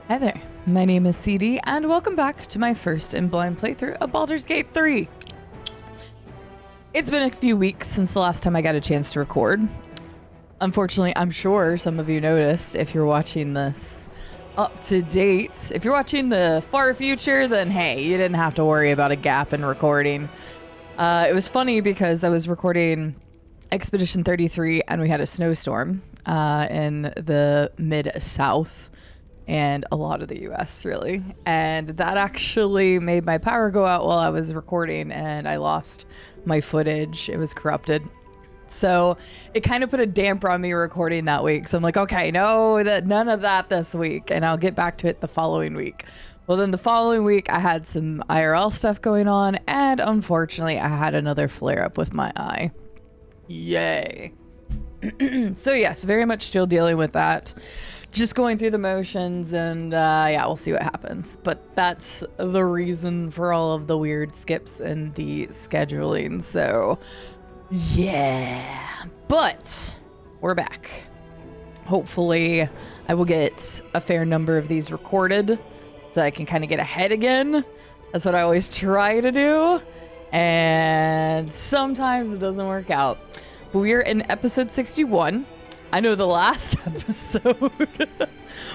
Hi there, my name is CD, and welcome back to my first and blind playthrough of Baldur's Gate 3. It's been a few weeks since the last time I got a chance to record. Unfortunately, I'm sure some of you noticed if you're watching this up to date. If you're watching the far future, then hey, you didn't have to worry about a gap in recording. It was funny because I was recording Expedition 33 and we had a snowstorm in the mid-south. And a lot of the US, really. And that actually made my power go out while I was recording, and I lost my footage. It was corrupted. So it kind of put a damper on me recording that week. So I'm like, okay, no, none of that this week, and I'll get back to it the following week. Well, then the following week, I had some IRL stuff going on, and unfortunately, I had another flare-up with my eye. Yay. So yes, very much still dealing with that. Just going through the motions, and yeah, we'll see what happens. But that's the reason for all of the weird skips and the scheduling. So yeah, but we're back. Hopefully I will get a fair number of these recorded so I can kind of get ahead again. That's what I always try to do, and sometimes it doesn't work out. But we're in episode 61. I know the last episode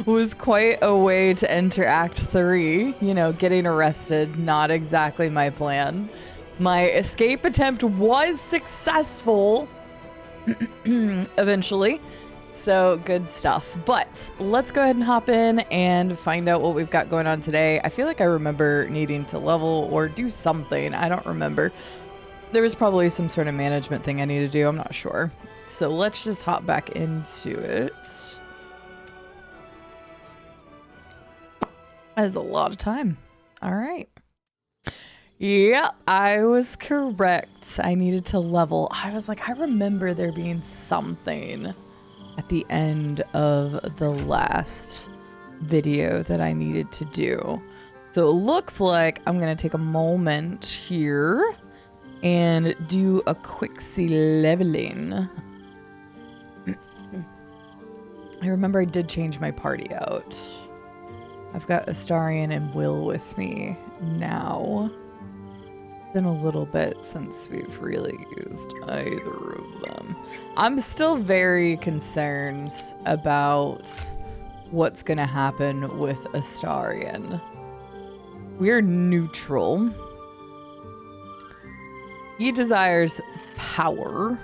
was quite a way to enter Act 3. You know, getting arrested, not exactly my plan. My escape attempt was successful eventually. So good stuff. But let's go ahead and hop in and find out what we've got going on today. I feel like I remember needing to level or do something. I don't remember. There was probably some sort of management thing I need to do. I'm not sure. So let's just hop back into it. That is a lot of time. All right. Yeah, I was correct. I needed to level. I was like, I remember there being something at the end of the last video that I needed to do. So it looks like I'm going to take a moment here and do a quicksy leveling. I remember I did change my party out. I've got Astarion and Will with me now. Been a little bit since we've really used either of them. I'm still very concerned about what's gonna happen with Astarion. We're neutral. He desires power.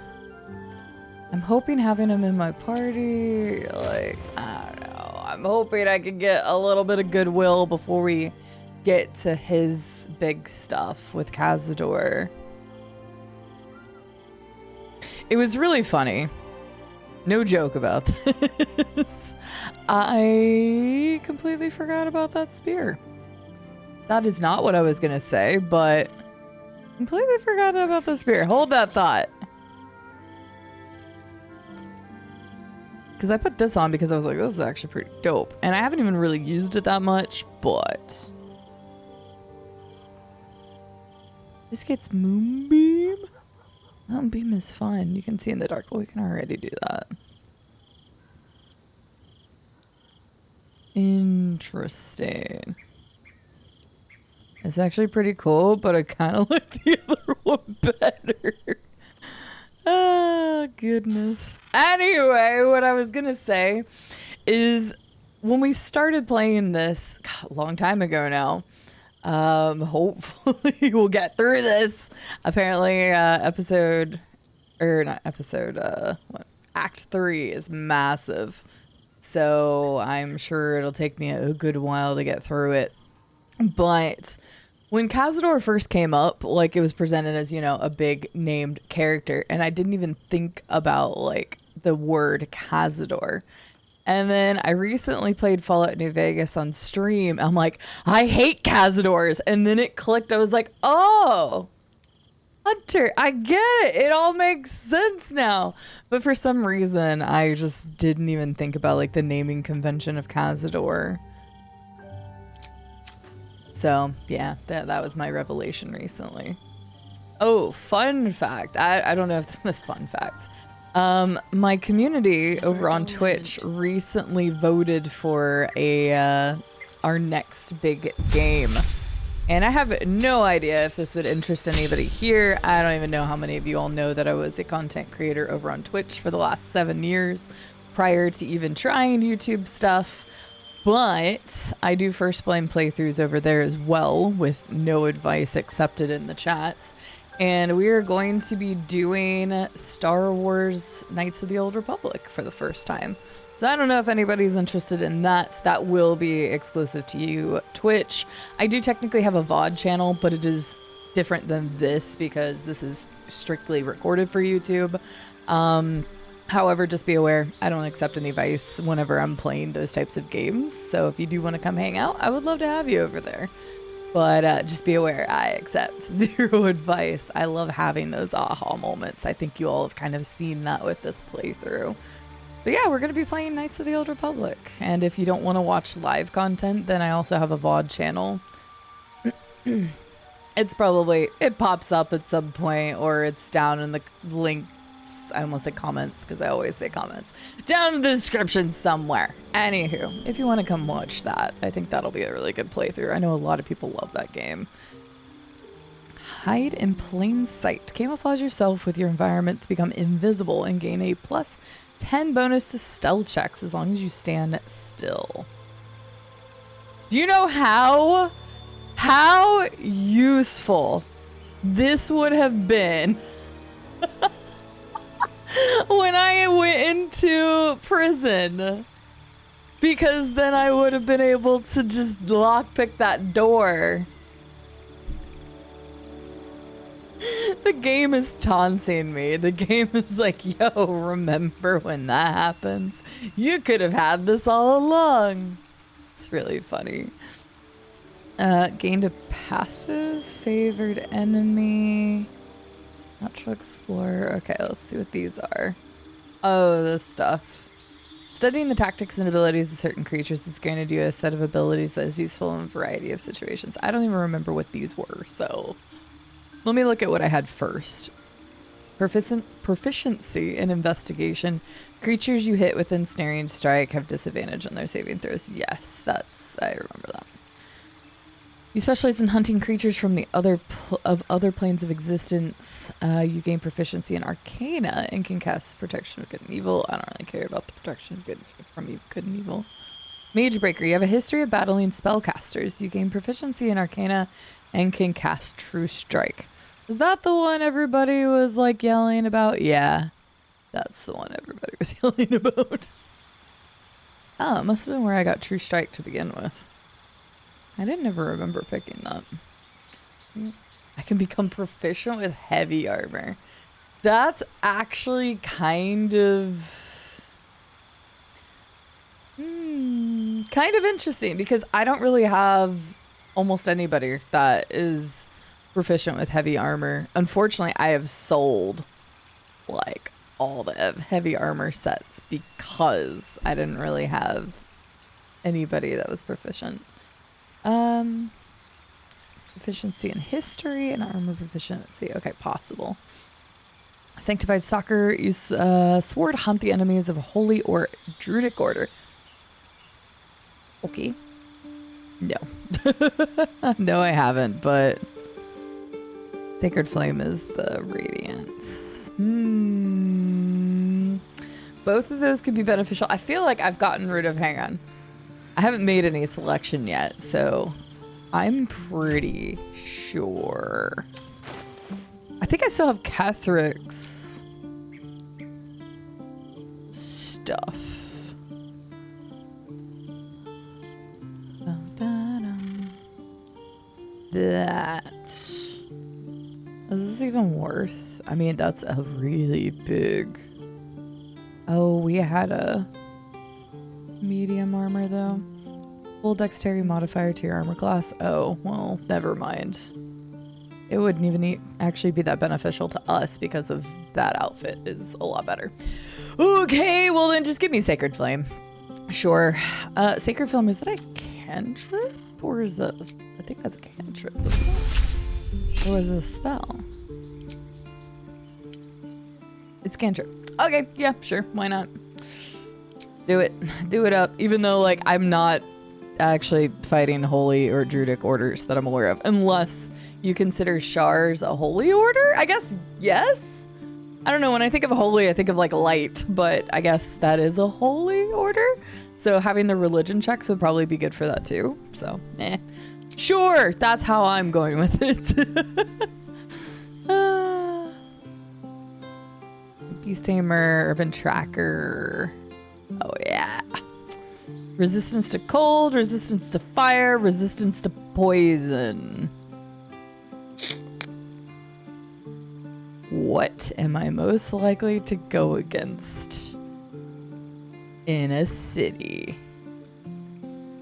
I'm hoping having him in my party, like, I don't know. I'm hoping I can get a little bit of goodwill before we get to his big stuff with Cazador. It was really funny. No joke about this. I completely forgot about that spear. That is not what I was gonna say, but completely forgot about the spear. Hold that thought. Because I put this on because I was like, this is actually pretty dope. And I haven't even really used it that much, but this gets Moonbeam. Moonbeam is fun. You can see in the dark. Well, we can already do that. Interesting. It's actually pretty cool, but I kind of like the other one better. Oh, goodness. Anyway, what I was going to say is when we started playing this a long time ago now, hopefully we'll get through this. Apparently, Act 3 is massive. So I'm sure it'll take me a good while to get through it. But when Cazador first came up, like, it was presented as, you know, a big named character, and I didn't even think about, like, the word Cazador. And then I recently played Fallout New Vegas on stream. I'm like, I hate Cazadors. And then it clicked. I was like, oh, Hunter, I get it. It all makes sense now. But for some reason, I just didn't even think about, like, the naming convention of Cazador. So, yeah, that was my revelation recently. Oh, fun fact. I don't know if it's a fun fact. My community over on Twitch recently voted for a our next big game. And I have no idea if this would interest anybody here. I don't even know how many of you all know that I was a content creator over on Twitch for the last 7 years prior to even trying YouTube stuff. But I do first blame playthroughs over there as well, with no advice accepted in the chats. And we are going to be doing Star Wars Knights of the Old Republic for the first time. So I don't know if anybody's interested in that. That will be exclusive to you, Twitch. I do technically have a VOD channel, but it is different than this because this is strictly recorded for YouTube. However, just be aware, I don't accept any advice whenever I'm playing those types of games. So if you do want to come hang out, I would love to have you over there. But just be aware, I accept zero advice. I love having those aha moments. I think you all have kind of seen that with this playthrough. But yeah, we're going to be playing Knights of the Old Republic. And if you don't want to watch live content, then I also have a VOD channel. It's probably, it pops up at some point, or it's down in the links. I almost say comments because I always say comments. Down in the description somewhere. Anywho, if you want to come watch that, I think that'll be a really good playthrough. I know a lot of people love that game. Hide in plain sight. Camouflage yourself with your environment to become invisible and gain a plus 10 bonus to stealth checks as long as you stand still. Do you know how useful this would have been when I went into prison? Because then I would have been able to just lockpick that door. The game is taunting me. The game is like, yo, remember when that happens? You could have had this all along. It's really funny. Gained a passive favored enemy. Natural explorer. Okay, let's see what these are. Oh, this stuff. Studying the tactics and abilities of certain creatures is going to do a set of abilities that is useful in a variety of situations. I don't even remember what these were, so let me look at what I had first. Proficiency in investigation. Creatures you hit with ensnaring strike have disadvantage on their saving throws. Yes, I remember that. You specialize in hunting creatures from the other planes of existence. You gain proficiency in Arcana and can cast Protection of Good and Evil. I don't really care about the Protection of Good and Evil. Mage Breaker. You have a history of battling spellcasters. You gain proficiency in Arcana and can cast True Strike. Was that the one everybody was like yelling about? Yeah, that's the one everybody was yelling about. Oh, it must have been where I got True Strike to begin with. I didn't ever remember picking that. I can become proficient with heavy armor. That's actually kind of interesting because I don't really have almost anybody that is proficient with heavy armor. Unfortunately, I have sold like all the heavy armor sets because I didn't really have anybody that was proficient. Proficiency in history and armor proficiency. Okay, possible. Sanctified Stalker. Use sword hunt the enemies of a holy or druidic order. Okay. No. No, I haven't, but Sacred Flame is the Radiance. Both of those could be beneficial. I feel like I've gotten rid of, hang on. I haven't made any selection yet, so I'm pretty sure. I think I still have Catheric's stuff. That. Is this even worth? I mean, that's a really big. Oh, we had a medium armor though. Full dexterity modifier to your armor class. Oh, well, never mind. It wouldn't even actually be that beneficial to us because of that outfit is a lot better. Okay, well then just give me Sacred Flame. Sure. Sacred Flame, is that a cantrip? Or is that, I think that's a cantrip. Or is it a spell? It's cantrip. Okay, yeah, sure, why not? Do it. Do it up. Even though, like, I'm not actually fighting holy or druidic orders that I'm aware of, unless you consider Shars a holy order. I guess yes. I don't know. When I think of holy, I think of like light, but I guess that is a holy order. So having the religion checks would probably be good for that too. So, sure, that's how I'm going with it. Beast Tamer, Urban Tracker. Oh yeah. Resistance to cold, resistance to fire, resistance to poison. What am I most likely to go against in a city?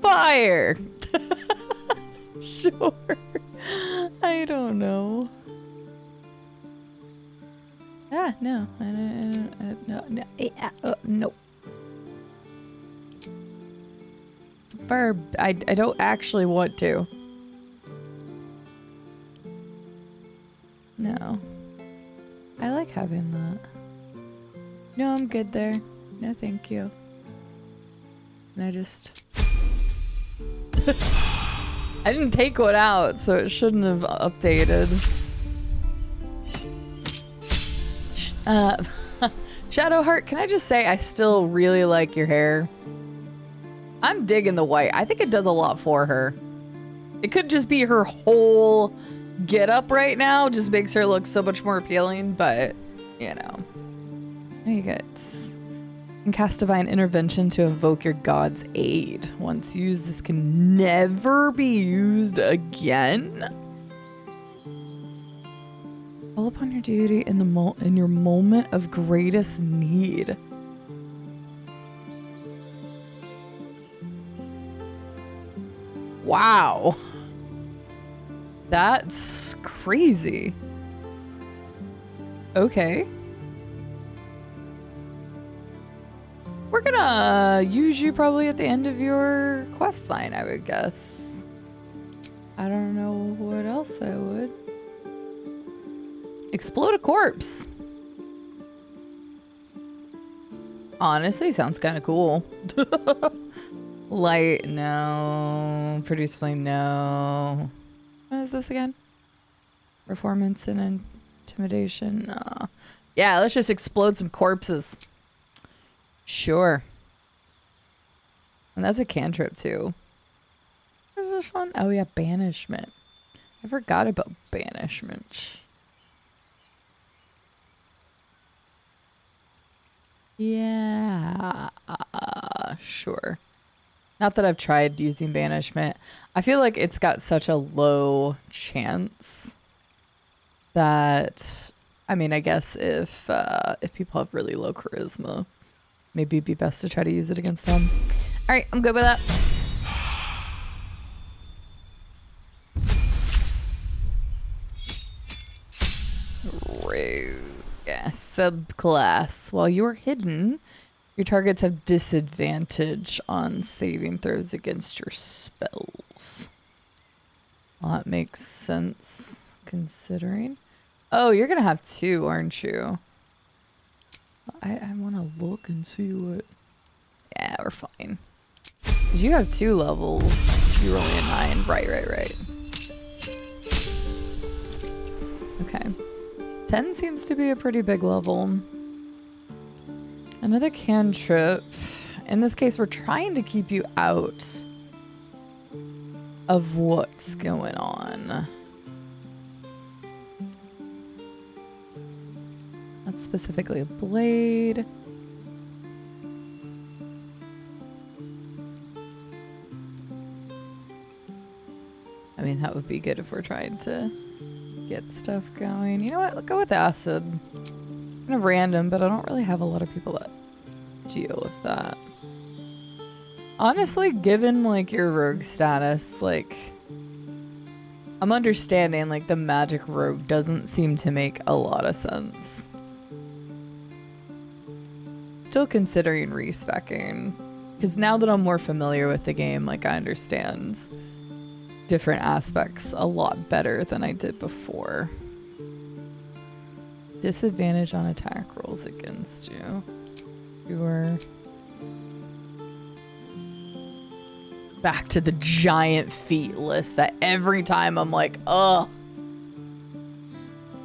Fire! Sure. I don't know. Ah, no. No. I don't actually want to. No. I like having that. No, I'm good there. No, thank you. And I just... I didn't take one out, so it shouldn't have updated. Shadowheart, can I just say I still really like your hair? I'm digging the white. I think it does a lot for her. It could just be her whole get up right now, just makes her look so much more appealing, but you know. You get and cast divine intervention to invoke your god's aid. Once used, this can never be used again. Call upon your deity in your moment of greatest need. Wow. That's crazy. Okay. We're gonna use you probably at the end of your quest line, I would guess. I don't know what else I would. Explode a corpse. Honestly, sounds kind of cool. Light, no. Produce flame, no. What is this again? Performance and intimidation, no. Yeah, let's just explode some corpses. Sure. And that's a cantrip too. What is this one? Oh yeah, banishment. I forgot about banishment. Yeah, sure. Not that I've tried using banishment. I feel like it's got such a low chance that, I mean, I guess if people have really low charisma, maybe it'd be best to try to use it against them. All right, I'm good with that. Rogue. Yeah, subclass. While you're hidden, your targets have disadvantage on saving throws against your spells. Well, that makes sense, considering. Oh, you're going to have two, aren't you? I want to look and see what... Yeah, we're fine. Because you have 2 levels. You're only a 9. Right. Okay. 10 seems to be a pretty big level. Another cantrip. In this case, we're trying to keep you out of what's going on. Not specifically a blade. I mean, that would be good if we're trying to get stuff going. You know what? Let's go with acid. Kind of random, but I don't really have a lot of people that deal with that. Honestly, given like your rogue status, like I'm understanding like the magic rogue doesn't seem to make a lot of sense. Still considering respecing, because now that I'm more familiar with the game, like I understand different aspects a lot better than I did before. Disadvantage on attack rolls against you. You are... back to the giant feat list that every time I'm like, ugh.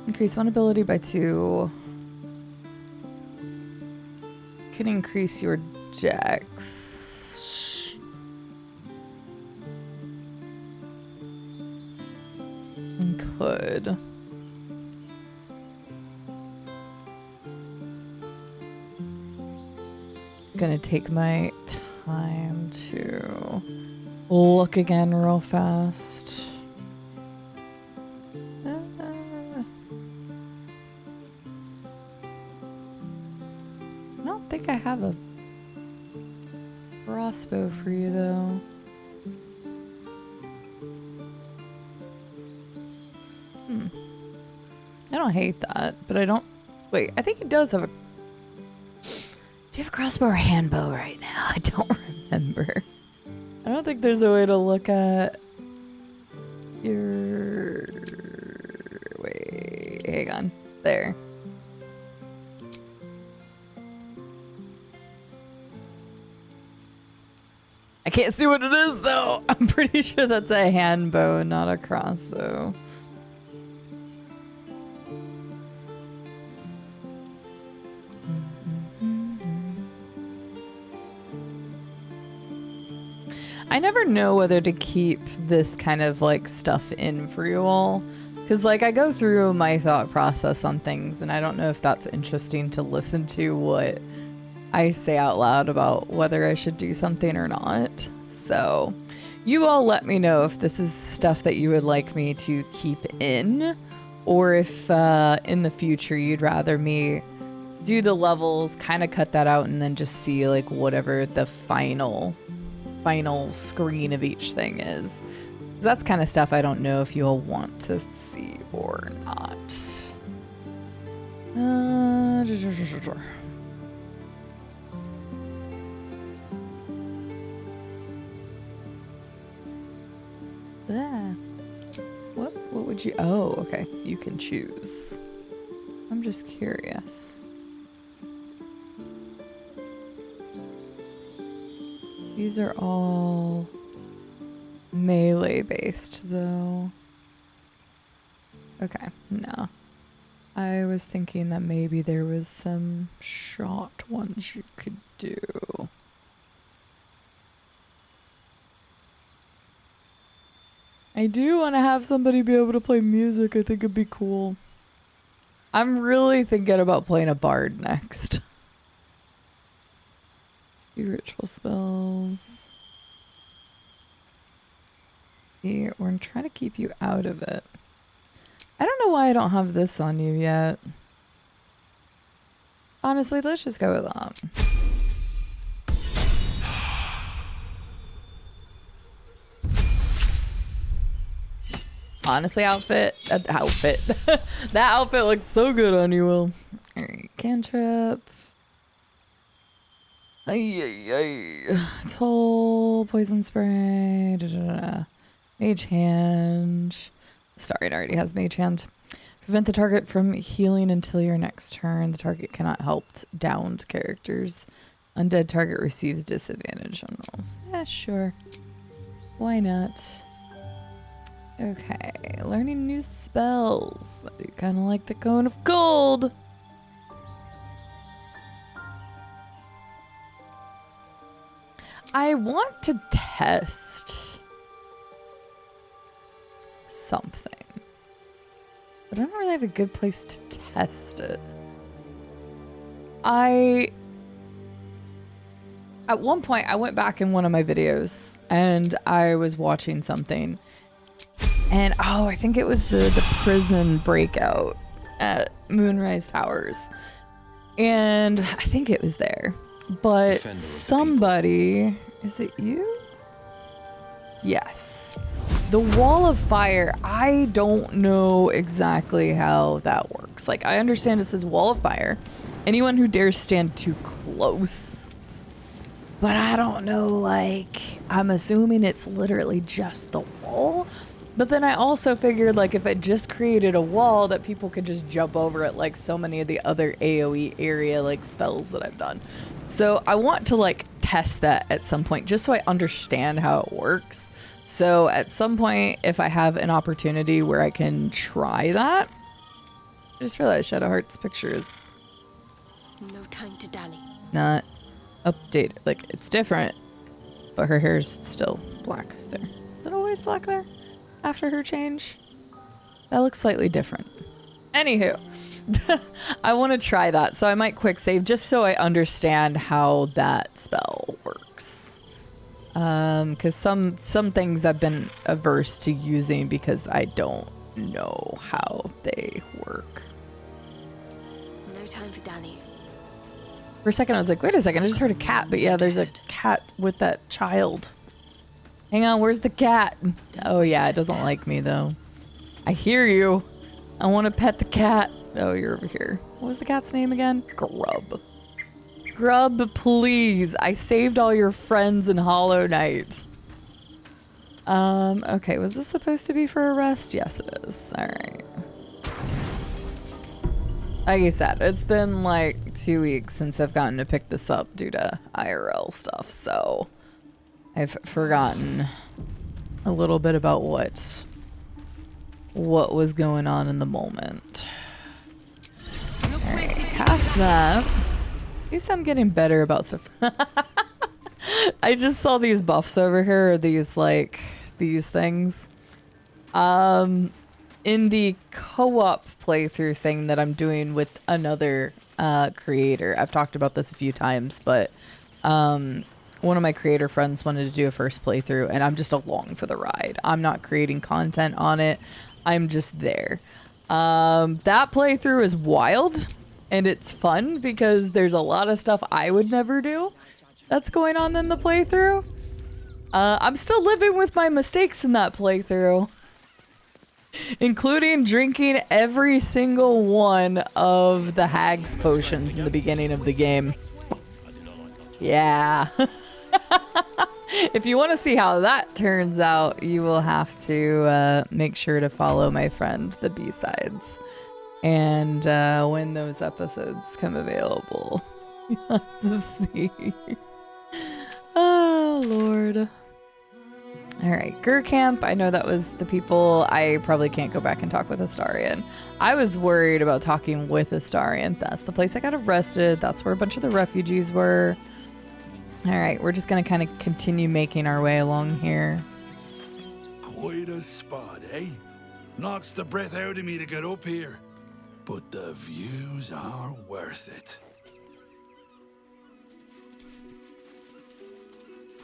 Increase one ability by 2. Can increase your dex. Could. Gonna take my time to look again real fast. I don't think I have a crossbow for you though. I don't hate that, but I don't. Wait, I think he does have a. Do you have a crossbow or a handbow right now? I don't remember. I don't think there's a way to look at your. Wait, hang on. There. I can't see what it is though. I'm pretty sure that's a handbow, not a crossbow. I never know whether to keep this kind of like stuff in for you all, because like I go through my thought process on things and I don't know if that's interesting to listen to what I say out loud about whether I should do something or not. So you all let me know if this is stuff that you would like me to keep in, or if in the future you'd rather me do the levels, kind of cut that out, and then just see like whatever the final screen of each thing is. 'Cause that's kind of stuff I don't know if you'll want to see or not. What would you? Oh, okay. You can choose. I'm just curious. These are all melee based though. Okay, no. I was thinking that maybe there was some shot ones you could do. I do want to have somebody be able to play music. I think it'd be cool. I'm really thinking about playing a bard next. Ritual spells. We're gonna try to keep you out of it. I don't know why I don't have this on you yet. Honestly, let's just go with that. Honestly, that outfit looks so good on you, Will. Alright, cantrip. Toll, poison spray, mage hand. Sorry, it already has mage hand. Prevent the target from healing until your next turn. The target cannot help downed characters. Undead target receives disadvantage on rolls. Yeah, sure. Why not? Okay, learning new spells. I kind of like the Cone of Cold. I want to test something, but I don't really have a good place to test it. At one point, I went back in one of my videos and I was watching something, and I think it was the prison breakout at Moonrise Towers, and I think it was there. But somebody, is it you? Yes. The wall of fire, I don't know exactly how that works. Like, I understand it says wall of fire. Anyone who dares stand too close. But I don't know, like, I'm assuming it's literally just the wall. But then I also figured, like, if it just created a wall, that people could just jump over it like so many of the other AoE area, like, spells that I've done. So I want to like test that at some point just so I understand how it works. So at some point, if I have an opportunity where I can try that. I just realized Shadowheart's picture is no time to dally. Not updated. Like, it's different, but her hair's still black there. Is it always black there after her change? That looks slightly different. Anywho, I want to try that, so I might quick save just so I understand how that spell works. Because some things I've been averse to using because I don't know how they work. No time for Danny. For a second, I was like, wait a second, I just heard a cat. But yeah, there's a cat with that child. Hang on, where's the cat? Oh yeah, it doesn't like me though. I hear you. I want to pet the cat. Oh, you're over here. What was the cat's name again? Grub. Grub, please. I saved all your friends in Hollow Knight. Okay, was this supposed to be for a rest? Yes, it is. All right. Like I said, it's been like 2 weeks since I've gotten to pick this up due to IRL stuff, so I've forgotten a little bit about what was going on in the moment. Alright, cast that. At least I'm getting better about stuff. I just saw these buffs over here, or these things. In the co-op playthrough thing that I'm doing with another creator, I've talked about this a few times, but one of my creator friends wanted to do a first playthrough, and I'm just along for the ride. I'm not creating content on it. I'm just there. That playthrough is wild, and it's fun because there's a lot of stuff I would never do that's going on in the playthrough. I'm still living with my mistakes in that playthrough. Including drinking every single one of the Hag's potions in the beginning of the game. Yeah. If you want to see how that turns out, you will have to make sure to follow my friend, the B-Sides. And when those episodes come available, you'll have to see. Oh, Lord. All right, Gurkamp, I know that was the people. I probably can't go back and talk with Astarion. I was worried about talking with Astarion. That's the place I got arrested. That's where a bunch of the refugees were. All right, we're just going to kind of continue making our way along here. Quite a spot, eh? Knocks the breath out of me to get up here. But the views are worth it.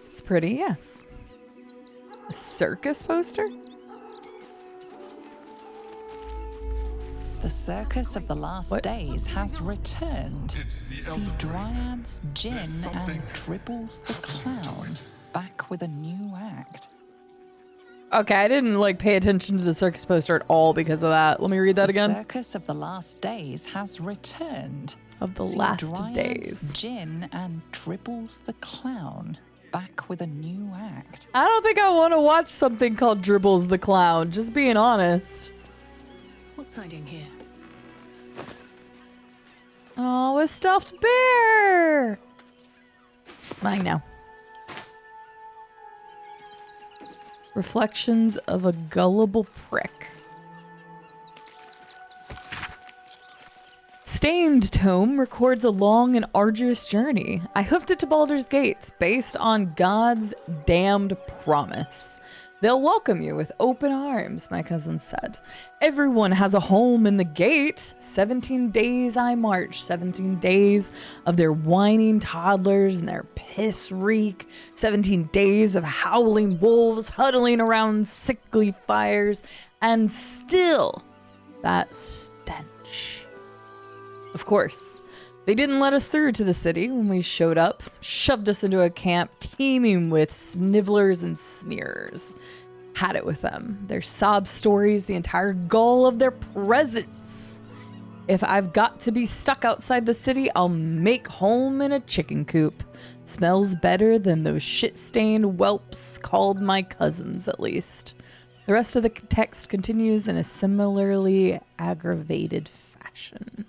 It's pretty, yes. A circus poster? The circus of the last days has returned. See Dryads, Jin, and Dribbles the Clown back with a new act. Okay, I didn't pay attention to the circus poster at all because of that. Let me read that again. The circus of the last days has returned. Of the See last Dryads, days. Jin, and Dribbles the Clown back with a new act. I don't think I want to watch something called Dribbles the Clown, just being honest. What's hiding here? Oh, a stuffed bear! Mine now. Reflections of a gullible prick. Stained Tome records a long and arduous journey. I hoofed it to Baldur's Gate based on God's damned promise. They'll welcome you with open arms, my cousin said. Everyone has a home in the gate. 17 days I march, 17 days of their whining toddlers and their piss reek, 17 days of howling wolves huddling around sickly fires, and still that stench. Of course, they didn't let us through to the city when we showed up, shoved us into a camp teeming with snivellers and sneerers. Had it with them. Their sob stories, the entire gall of their presence. If I've got to be stuck outside the city, I'll make home in a chicken coop. Smells better than those shit-stained whelps called my cousins, at least. The rest of the text continues in a similarly aggravated fashion.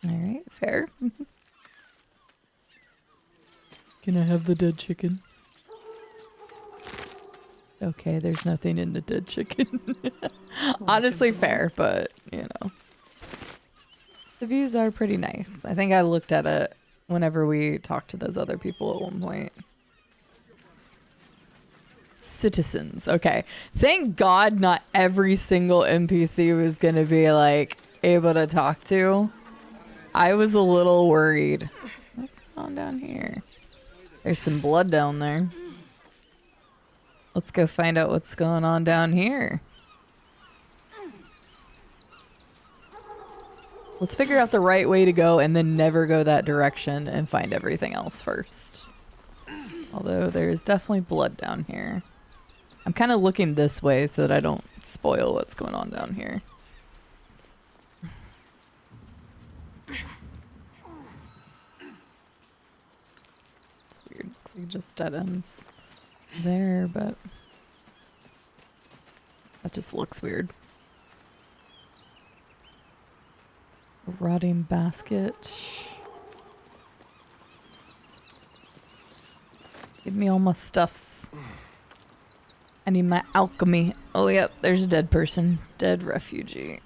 All right, fair. Can I have the dead chicken? Okay, there's nothing in the dead chicken. Honestly, fair, but you know. The views are pretty nice. I think I looked at it whenever we talked to those other people at one point. Citizens. Okay. Thank God not every single NPC was going to be like able to talk to. I was a little worried. What's going on down here? There's some blood down there. Let's go find out what's going on down here. Let's figure out the right way to go and then never go that direction and find everything else first. Although there's definitely blood down here. I'm kind of looking this way so that I don't spoil what's going on down here. It's weird. Looks like it just dead ends there, but that just looks weird. A rotting basket. Give me all my stuffs. I need my alchemy. Oh, yep, there's a dead person. Dead refugee.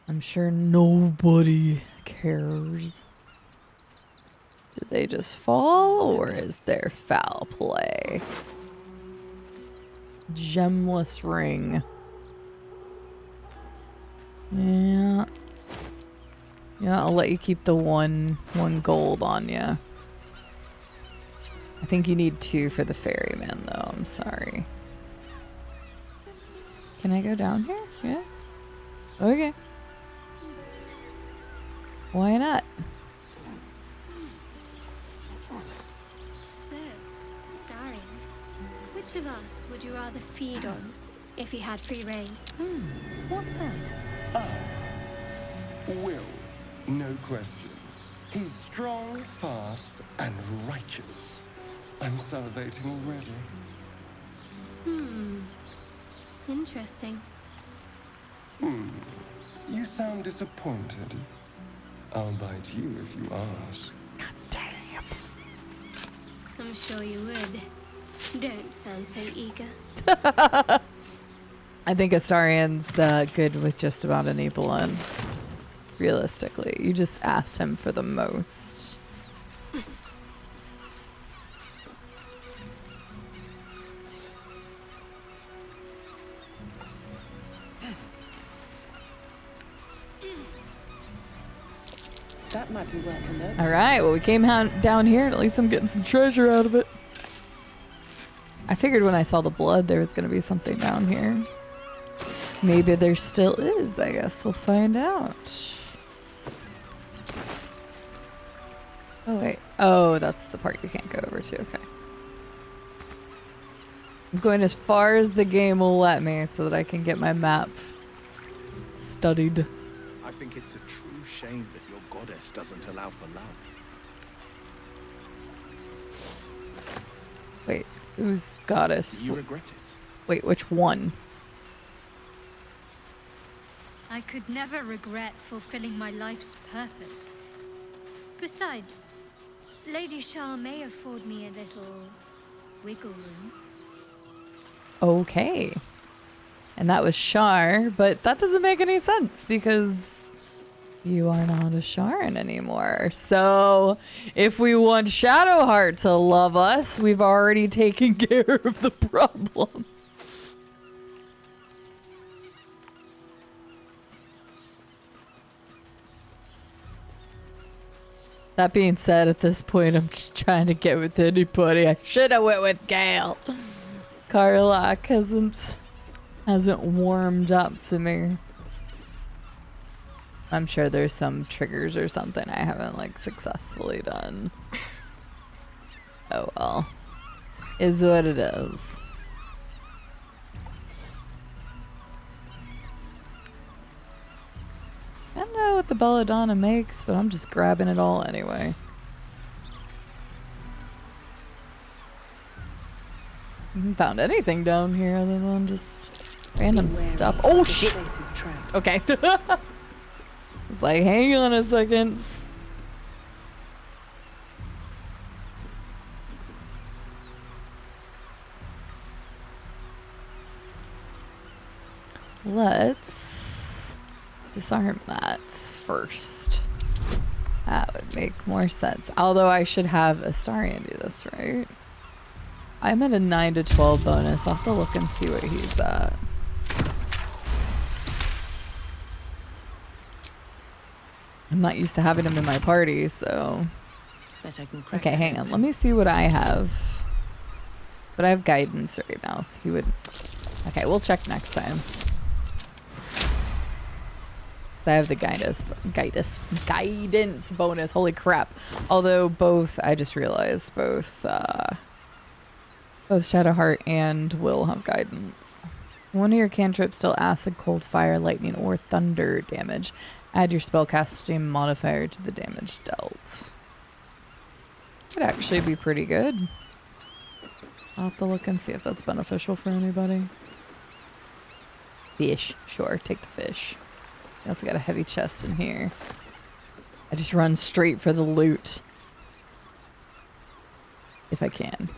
I'm sure nobody cares. Did they just fall, or is there foul play? Gemless ring. Yeah. Yeah, I'll let you keep the one gold on you. I think you need 2 for the ferryman, though. I'm sorry. Can I go down here? Yeah. Okay. Why not? So, Astarion, which of us would you rather feed on if he had free reign? What's that? Will, no question. He's strong, fast, and righteous. I'm salivating already. Interesting. You sound disappointed. I'll bite you if you ask. I'm sure you would. Don't sound so eager. I think Astarion's good with just about any blends. Realistically, you just asked him for the most. That might be worth a look. All right, well, we came down here, and at least I'm getting some treasure out of it. I figured when I saw the blood, there was going to be something down here. Maybe there still is. I guess we'll find out. Oh, wait. Oh, that's the part you can't go over to. Okay. I'm going as far as the game will let me so that I can get my map studied. I think it's a true shame that your goddess doesn't allow for love. Wait, who's goddess? Do you regret it? Wait, which one? I could never regret fulfilling my life's purpose. Besides, Lady Shah may afford me a little wiggle room. Okay. And that was Shar, but that doesn't make any sense because you are not a Sharan anymore. So if we want Shadowheart to love us, we've already taken care of the problem. That being said, at this point, I'm just trying to get with anybody. I should have went with Gale. Karlach hasn't warmed up to me. I'm sure there's some triggers or something I haven't like successfully done. Oh well. Is what it is. I don't know what the belladonna makes, but I'm just grabbing it all anyway. I haven't found anything down here other than just random stuff. Oh shit! Okay. I was It's like, hang on a second. Let's disarm that first. That would make more sense. Although I should have Astarion do this, right? I'm at a 9 to 12 bonus. I'll have to look and see what he's at. I'm not used to having him in my party, so... Okay, hang on. Let me see what I have. But I have guidance right now, so he would... Okay, we'll check next time. I have the guidance bonus. Holy crap. Although both, I just realized both Shadowheart and Will have guidance. One of your cantrips still acid, cold, fire, lightning, or thunder damage. Add your spellcasting modifier to the damage dealt. Could actually be pretty good. I'll have to look and see if that's beneficial for anybody. Fish. Sure, take the fish. I also got a heavy chest in here. I just run straight for the loot. If I can.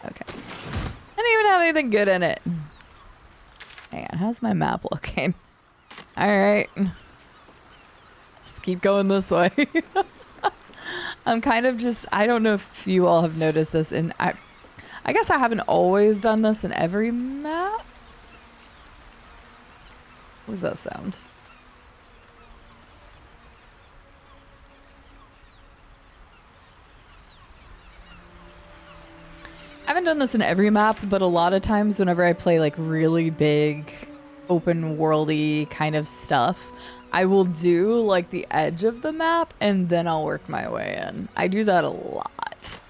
Okay. I don't even have anything good in it. Hang on, how's my map looking? Alright. Just keep going this way. I'm kind of just, I don't know if you all have noticed this, and I guess I haven't always done this in every map. What does that sound? I haven't done this in every map, but a lot of times whenever I play like really big open worldy kind of stuff, I will do like the edge of the map and then I'll work my way in. I do that a lot.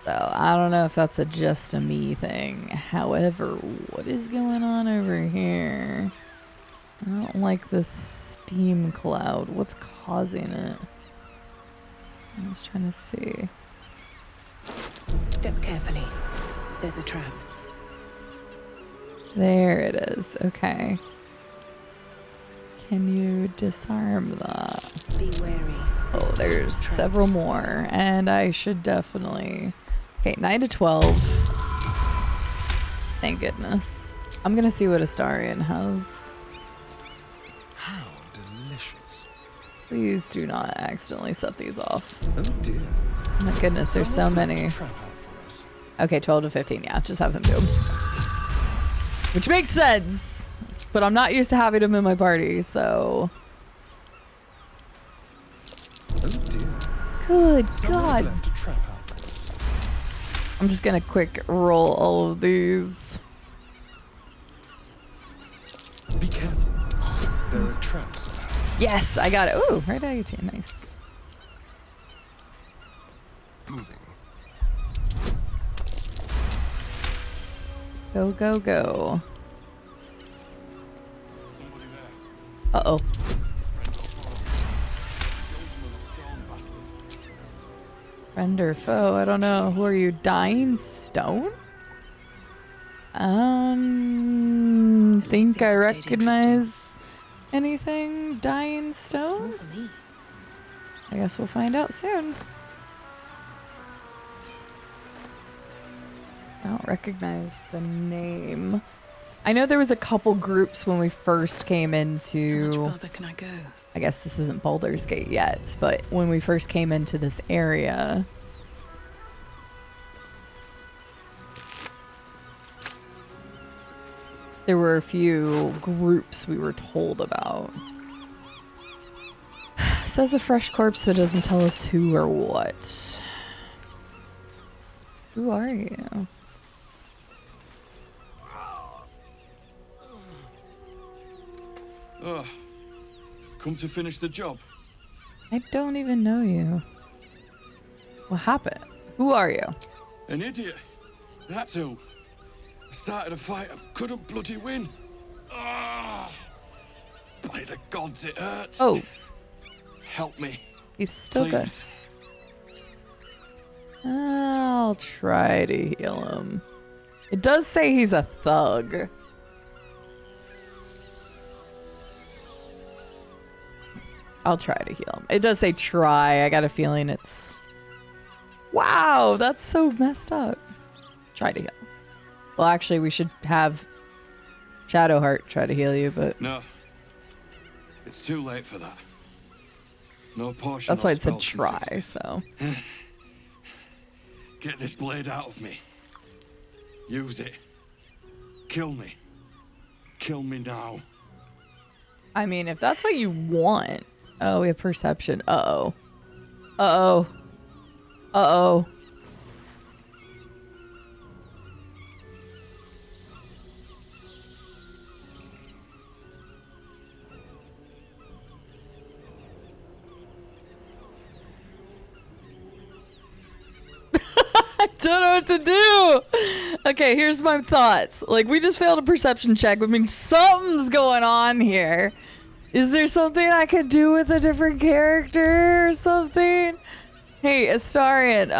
So I don't know if that's just a me thing. However, what is going on over here? I don't like this steam cloud. What's causing it? I was trying to see. Step carefully. There's a trap. There it is. Okay. Can you disarm that? Be wary. Oh, there's several more. And I should definitely... Okay, 9 to 12. Thank goodness. I'm gonna see what Astarion has. How delicious. Please do not accidentally set these off. Oh dear. Oh my goodness, there's so many. Okay, 12 to 15. Yeah, just have him do 'em. Which makes sense. But I'm not used to having him in my party, so... Oh dear. Good Someone's God. left a trap out for us. I'm just gonna quick roll all of these. Be careful. There are traps about. Yes, I got it. Ooh, right at 18. Nice. Moving. Go, go, go. Uh-oh. Friend or foe? I don't know. Who are you? Dying Stone? Think I recognize anything? Dying Stone? For me. I guess we'll find out soon. I don't recognize the name. I know there was a couple groups when we first came How into... much further can I go? I guess this isn't Baldur's Gate yet, but when we first came into this area... There were a few groups we were told about. Says a fresh corpse, but doesn't tell us who or what. Who are you? Come to finish the job. I don't even know you. What happened? Who are you? An idiot. That's who. I started a fight I couldn't bloody win. Ah! By the gods, it hurts. Oh, Help me, he's still good. please. I'll try to heal him. It does say he's a thug. I'll try to heal him. It does say try. I got a feeling it's... Wow, that's so messed up. Try to heal. Well, actually, we should have Shadowheart try to heal you, but... No. It's too late for that. No potion. That's why it said spell can try, fix this. so... Get this blade out of me. Use it. Kill me. Kill me now. I mean, if that's what you want... Oh, we have perception. Uh-oh. Uh-oh. Uh-oh. I don't know what to do. Okay, here's my thoughts. Like, we just failed a perception check. I mean, something's going on here. Is there something I could do with a different character or something? Hey, Astarion,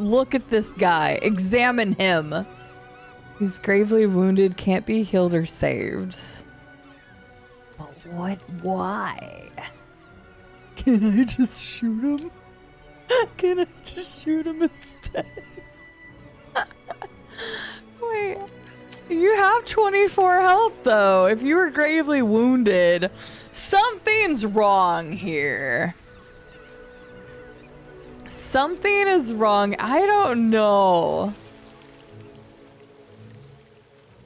look at this guy. Examine him. He's gravely wounded, can't be healed or saved. But what? Why? Can I just shoot him? Can I just shoot him instead? Wait. You have 24 health, though. If you were gravely wounded, something's wrong here. Something is wrong. I don't know.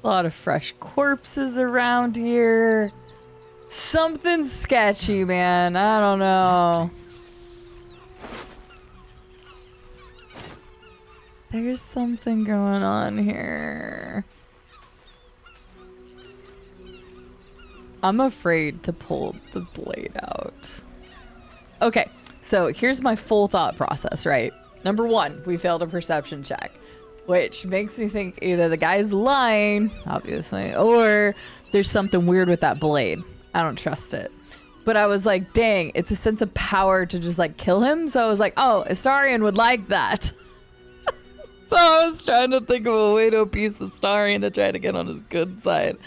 A lot of fresh corpses around here. Something's sketchy, man. I don't know. There's something going on here. I'm afraid to pull the blade out. Okay, so here's my full thought process, right? Number one, we failed a perception check, which makes me think either the guy's lying, obviously, or there's something weird with that blade. I don't trust it. But I was like, dang, it's a sense of power to just like kill him. So I was like, oh, Astarion would like that. So I was trying to think of a way to appease Astarion to try to get on his good side.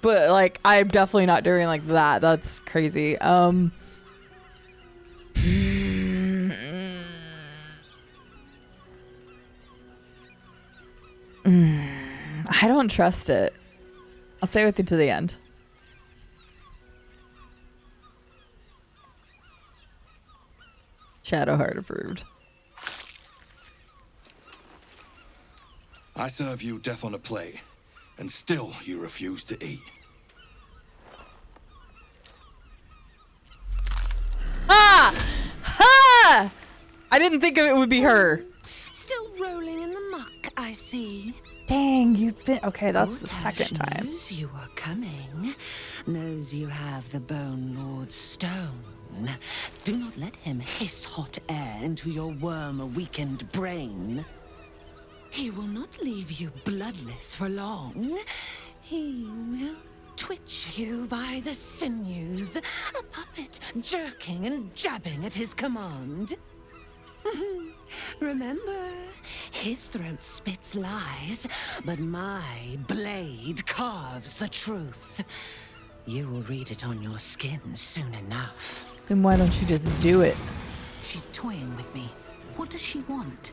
But like, I'm definitely not doing like that. That's crazy. I don't trust it. I'll stay with you to the end. Shadowheart approved. I serve you death on a plate, and still you refuse to eat. Ha! Ha! I didn't think it would be her. Still rolling in the muck, I see. Dang, you've been... Okay, that's the Voltash second time. knows you are coming. Knows you have the Bone Lord's stone. Do not let him hiss hot air into your worm-weakened brain. He will not leave you bloodless for long. He will twitch you by the sinews, a puppet jerking and jabbing at his command. Remember, his throat spits lies, but my blade carves the truth. You will read it on your skin soon enough. Then why don't you just do it? She's toying with me. What does she want?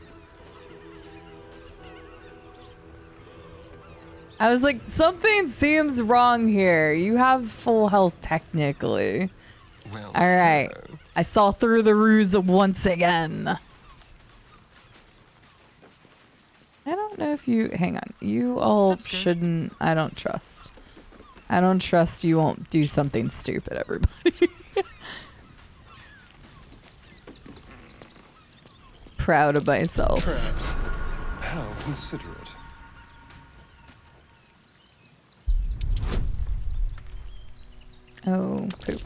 I was like, something seems wrong here. You have full health technically. Well, All right. hello. I saw through the ruse once again. I don't know if you... Hang on. You all shouldn't... I don't trust. I don't trust you won't do something stupid, everybody. Proud of myself. Perhaps. How considerate. Oh, poop.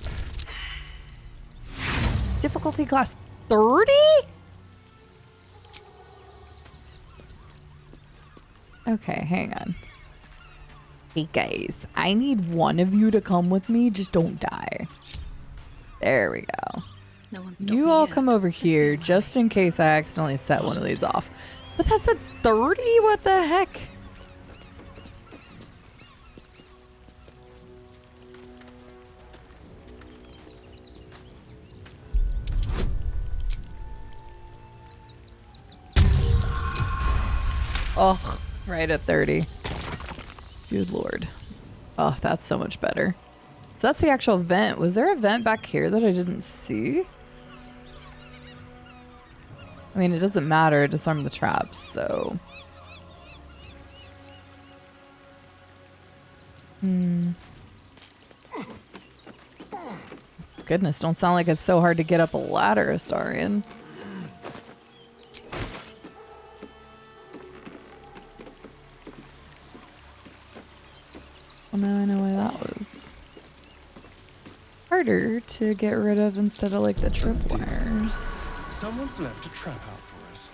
Difficulty class 30? Okay, hang on. Hey guys, I need one of you to come with me. Just don't die. There we go. No one's stopped You me all yet. come over Let's go here my just way. in case I accidentally set one of these off. But that's a 30? What the heck? Oh, right at 30. Good lord. Oh, that's so much better. So that's the actual vent. Was there a vent back here that I didn't see? I mean, it doesn't matter. Disarm the traps, so... Goodness, don't sound like it's so hard to get up a ladder, Astarion. Well, now I know why that was harder to get rid of instead of like the tripwires. Someone's left a trap out for us.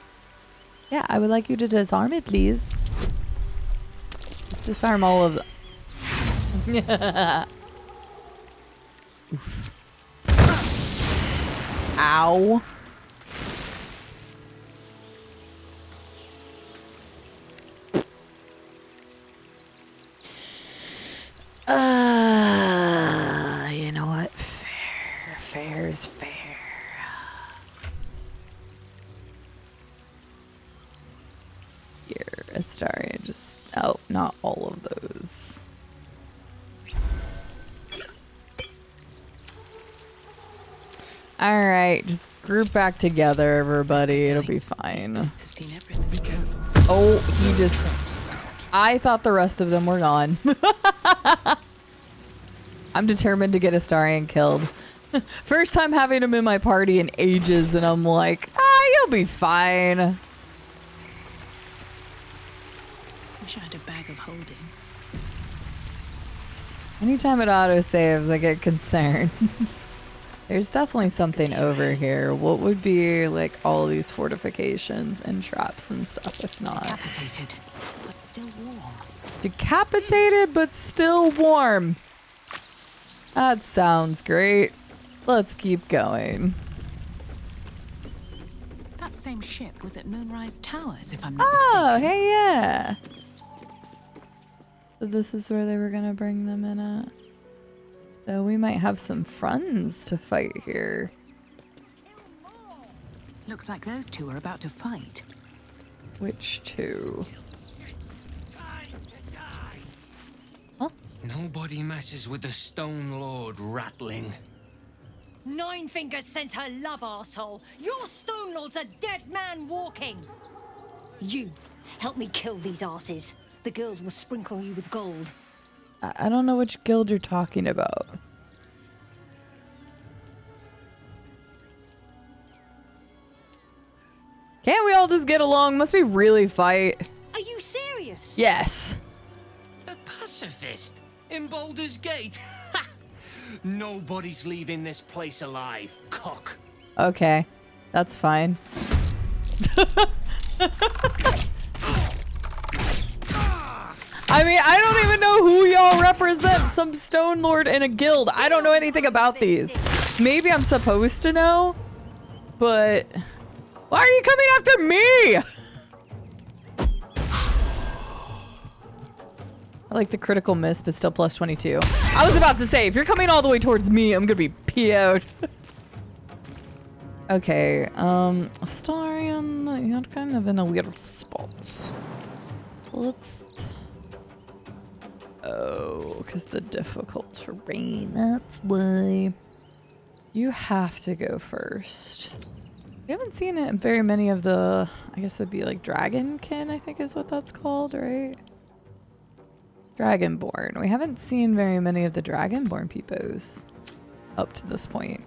Yeah, I would like you to disarm it, please. Just disarm all of the... Ow. You know what? Fair is fair. Here, Astarion, just... Oh, not all of those. Alright, just group back together, everybody. It'll be fine. Oh, he just... I thought the rest of them were gone. I'm determined to get Astarion killed. First time having him in my party in ages, and I'm like, you'll be fine. Wish I had a bag of holding. Anytime it autosaves, I get concerned. There's definitely something over here. What would be like all these fortifications and traps and stuff if not? Decapitated, but still warm. Decapitated but still warm. That sounds great. Let's keep going. That same ship was at Moonrise Towers, if I'm not Oh, mistaken. hey, yeah. So this is where they were gonna bring them in at. So we might have some friends to fight here. Looks like those two are about to fight. Which two? Nobody messes with the Stone Lord, Ratling. Nine Fingers sends her love, arsehole. Your Stone Lord's a dead man walking. You, help me kill these asses. The guild will sprinkle you with gold. I don't know which guild you're talking about. Can't we all just get along? Must we really fight? Are you serious? Yes. A pacifist in Baldur's Gate? Nobody's leaving this place alive, cock. Okay, that's fine. I mean, I don't even know who y'all represent. Some Stone Lord in a guild. I don't know anything about these. Maybe I'm supposed to know, but why are you coming after me? I like the critical miss, but still plus 22. I was about to say, if you're coming all the way towards me, I'm gonna be PO'd. Okay, Astarion, you're kind of in a weird spot. Let's... Oh, because the difficult terrain, that's why. You have to go first. We haven't seen it in very many of the, I guess it'd be like Dragonkin, I think is what that's called, right? Dragonborn. We haven't seen very many of the Dragonborn peepos up to this point.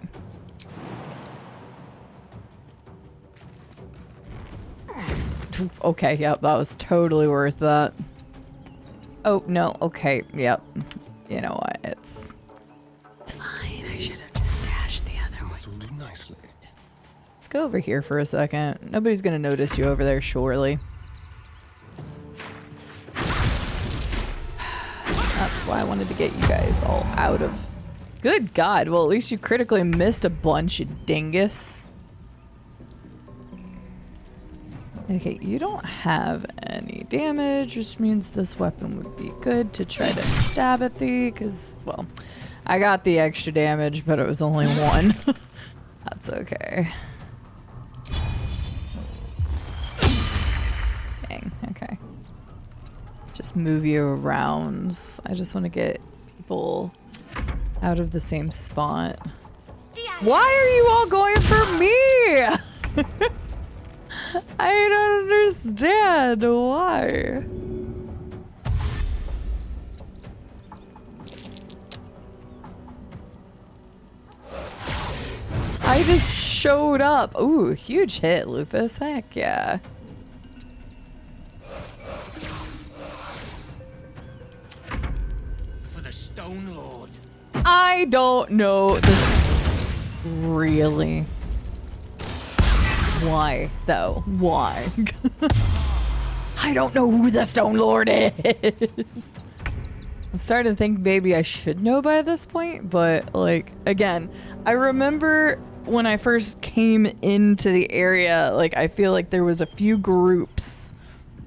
Okay, yep, that was totally worth that. Oh, no, okay, yep. You know what, it's fine. I should have just dashed the other one. This will do nicely. Let's go over here for a second. Nobody's gonna notice you over there, surely. That's why I wanted to get you guys all out of... Good God, well at least you critically missed a bunch, you dingus. Okay, you don't have any damage, which means this weapon would be good to try to stab at thee, because, well, I got the extra damage, but it was only one. That's okay. Dang, okay. just move you around. I just want to get people out of the same spot. Why are you all going for me? I don't understand why. I just showed up. Ooh, huge hit, Lupus. Heck yeah. For the Stone Lord. I don't know this. Really? Why, though? Why? I don't know who the Stone Lord is. I'm starting to think maybe I should know by this point, but, like, again, I remember when I first came into the area, like, I feel like there was a few groups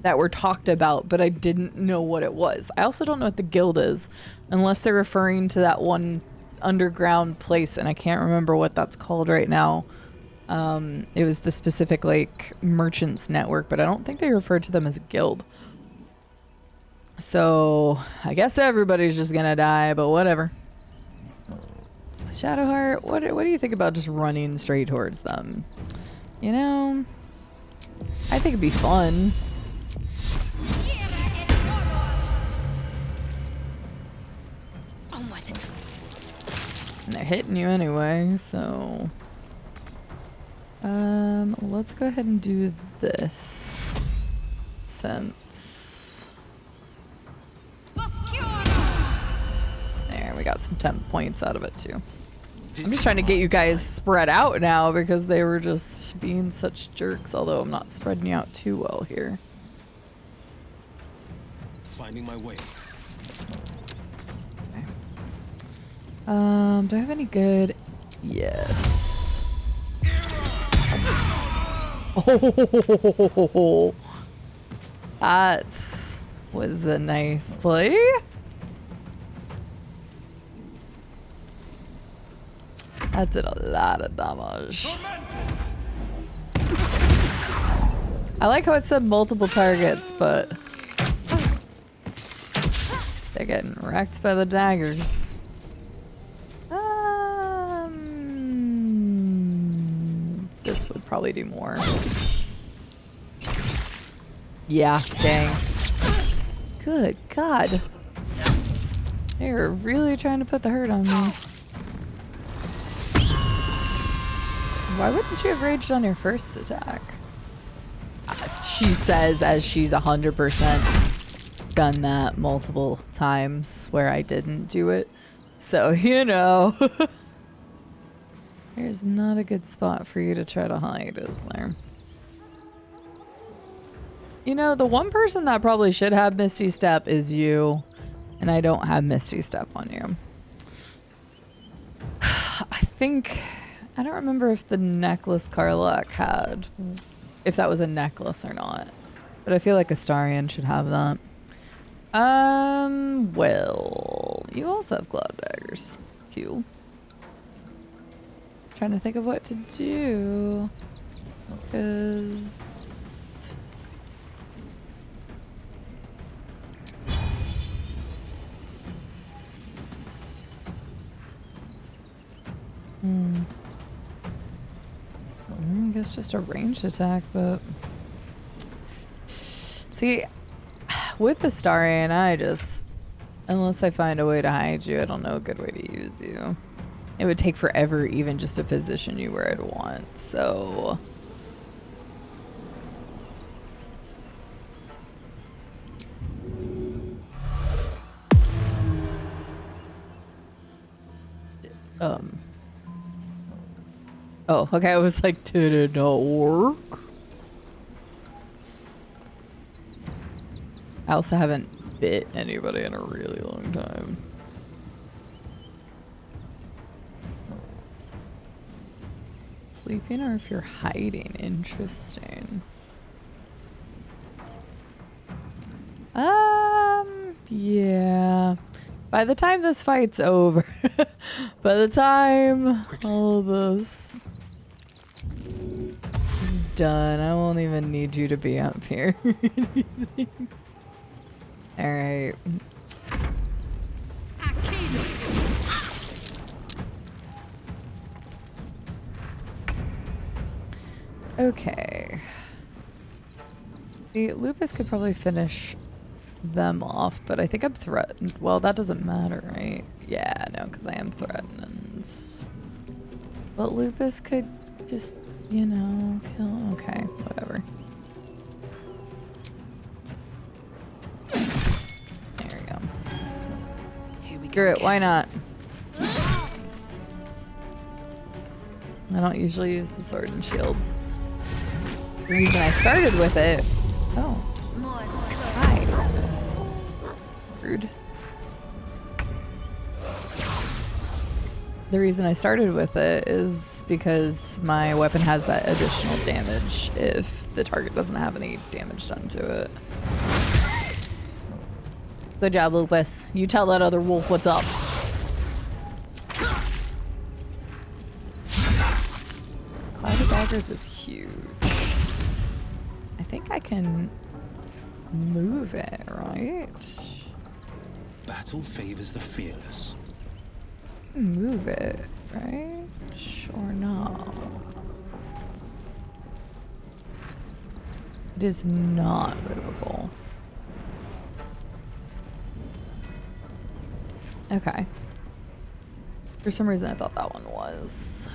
that were talked about, but I didn't know what it was. I also don't know what the guild is, unless they're referring to that one underground place, and I can't remember what that's called right now. It was the specific, like, merchants network, but I don't think they referred to them as a guild. So I guess everybody's just gonna die, but whatever. Shadowheart, what do you think about just running straight towards them? You know, I think it'd be fun. And they're hitting you anyway, so let's go ahead and do this since there we got some temp points out of it too. I'm just trying to get you guys spread out now because they were just being such jerks, although I'm not spreading you out too well here. Finding my way. Do I have any good? Yes. Oh, that was a nice play. That did a lot of damage. I like how it said multiple targets, but they're getting wrecked by the daggers. This would probably do more. Yeah, dang. Good God. They're really trying to put the hurt on me. Why wouldn't you have raged on your first attack? She says as she's 100% done that multiple times where I didn't do it. So, you know. There's not a good spot for you to try to hide, is there? You know, the one person that probably should have Misty Step is you. And I don't have Misty Step on you. I think... I don't remember if the necklace Karlak had, if that was a necklace or not. But I feel like Astarion should have that. Well, you also have Cloud Daggers. Cool. Trying to think of what to do. Because... I guess just a ranged attack, but... See, with the Astarion, I just... Unless I find a way to hide you, I don't know a good way to use you. It would take forever even just to position you where I'd want, so... Oh, okay, I was like, did it not work? I also haven't bit anybody in a really long time. Sleeping or if you're hiding, interesting. Yeah. By the time this fight's over, by the time all of this is done, I won't even need you to be up here. All right. Okay. See, Lupus could probably finish them off, but I think I'm threatened. Well, that doesn't matter, right? Yeah, no, because I am threatened. But Lupus could just, you know, kill. Okay, whatever. There we go. Here we go. Screw it, why not? I don't usually use the sword and shields. The reason I started with it. Oh. Hi. Rude. The reason I started with it is because my weapon has that additional damage if the target doesn't have any damage done to it. Good job, Lupus. You tell that other wolf what's up. Cloud of Daggers was huge. I think I can move it, right? Battle favors the fearless. Move it, right? Or no? It is not movable. Okay. For some reason I thought that one was.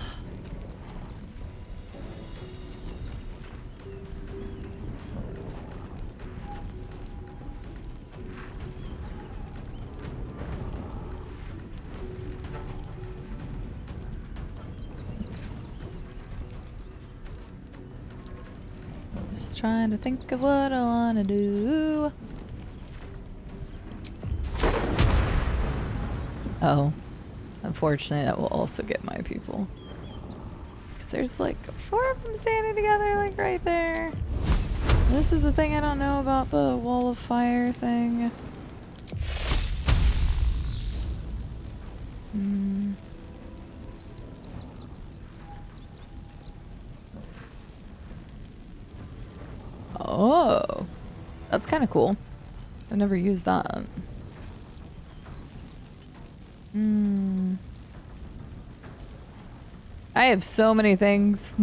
Just trying to think of what I want to do. Oh, unfortunately that will also get my people. Because there's like 4 of them standing together like right there. This is the thing I don't know about the wall of fire thing. Oh, that's kind of cool. I've never used that. I have so many things.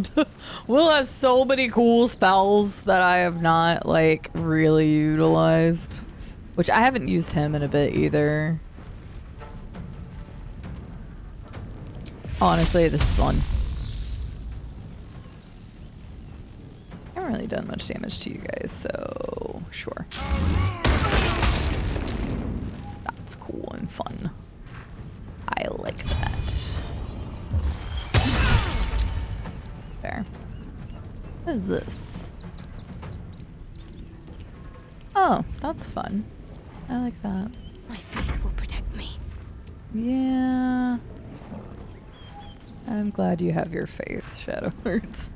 Will has so many cool spells that I have not like really utilized, which I haven't used him in a bit either. Honestly, this is fun. I haven't really done much damage to you guys, so sure. That's cool and fun. I like that. Fair. What is this? Oh, that's fun. I like that. My faith will protect me. Yeah. I'm glad you have your faith, Shadowwords.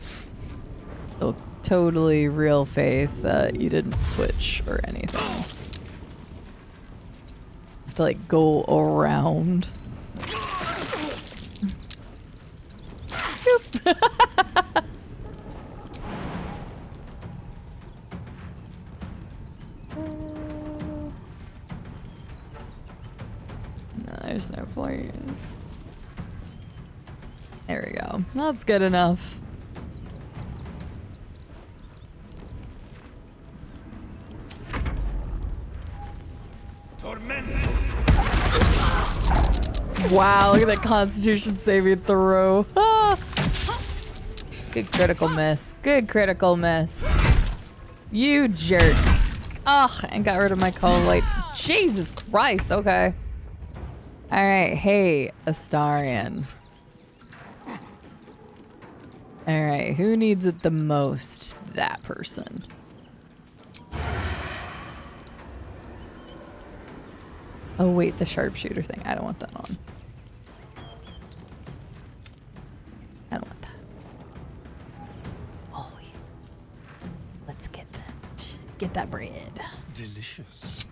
So totally real faith that you didn't switch or anything. Have to like go around. No, there's no point. There we go. That's good enough. Wow, look at that Constitution saving throw. Ah. Good critical miss. Good critical miss. You jerk. Ugh, and got rid of my call light. Jesus Christ, okay. Alright, hey, Astarion. Alright, who needs it the most? That person. Oh wait, the sharpshooter thing. I don't want that on. I don't want that. Oh, yeah. Let's get that. Get that bread. Delicious.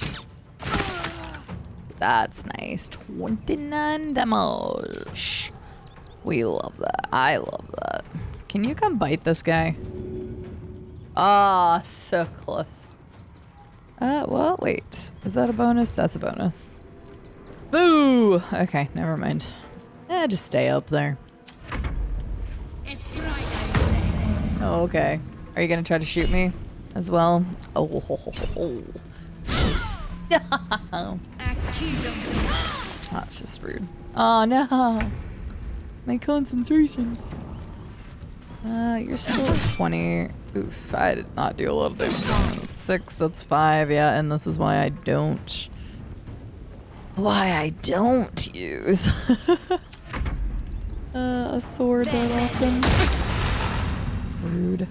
That's nice. 29 damage. We love that. I love that. Can you come bite this guy? Ah, so close. Well, wait. Is that a bonus? That's a bonus. Boo! Okay, never mind. Just stay up there. Oh, okay. Are you gonna try to shoot me as well? Oh. That's just rude. Oh no! My concentration. You're still at 20. Oof, I did not do a little damage. 6, that's 5, yeah, and this is why I don't. Why I don't use a sword that often. Rude.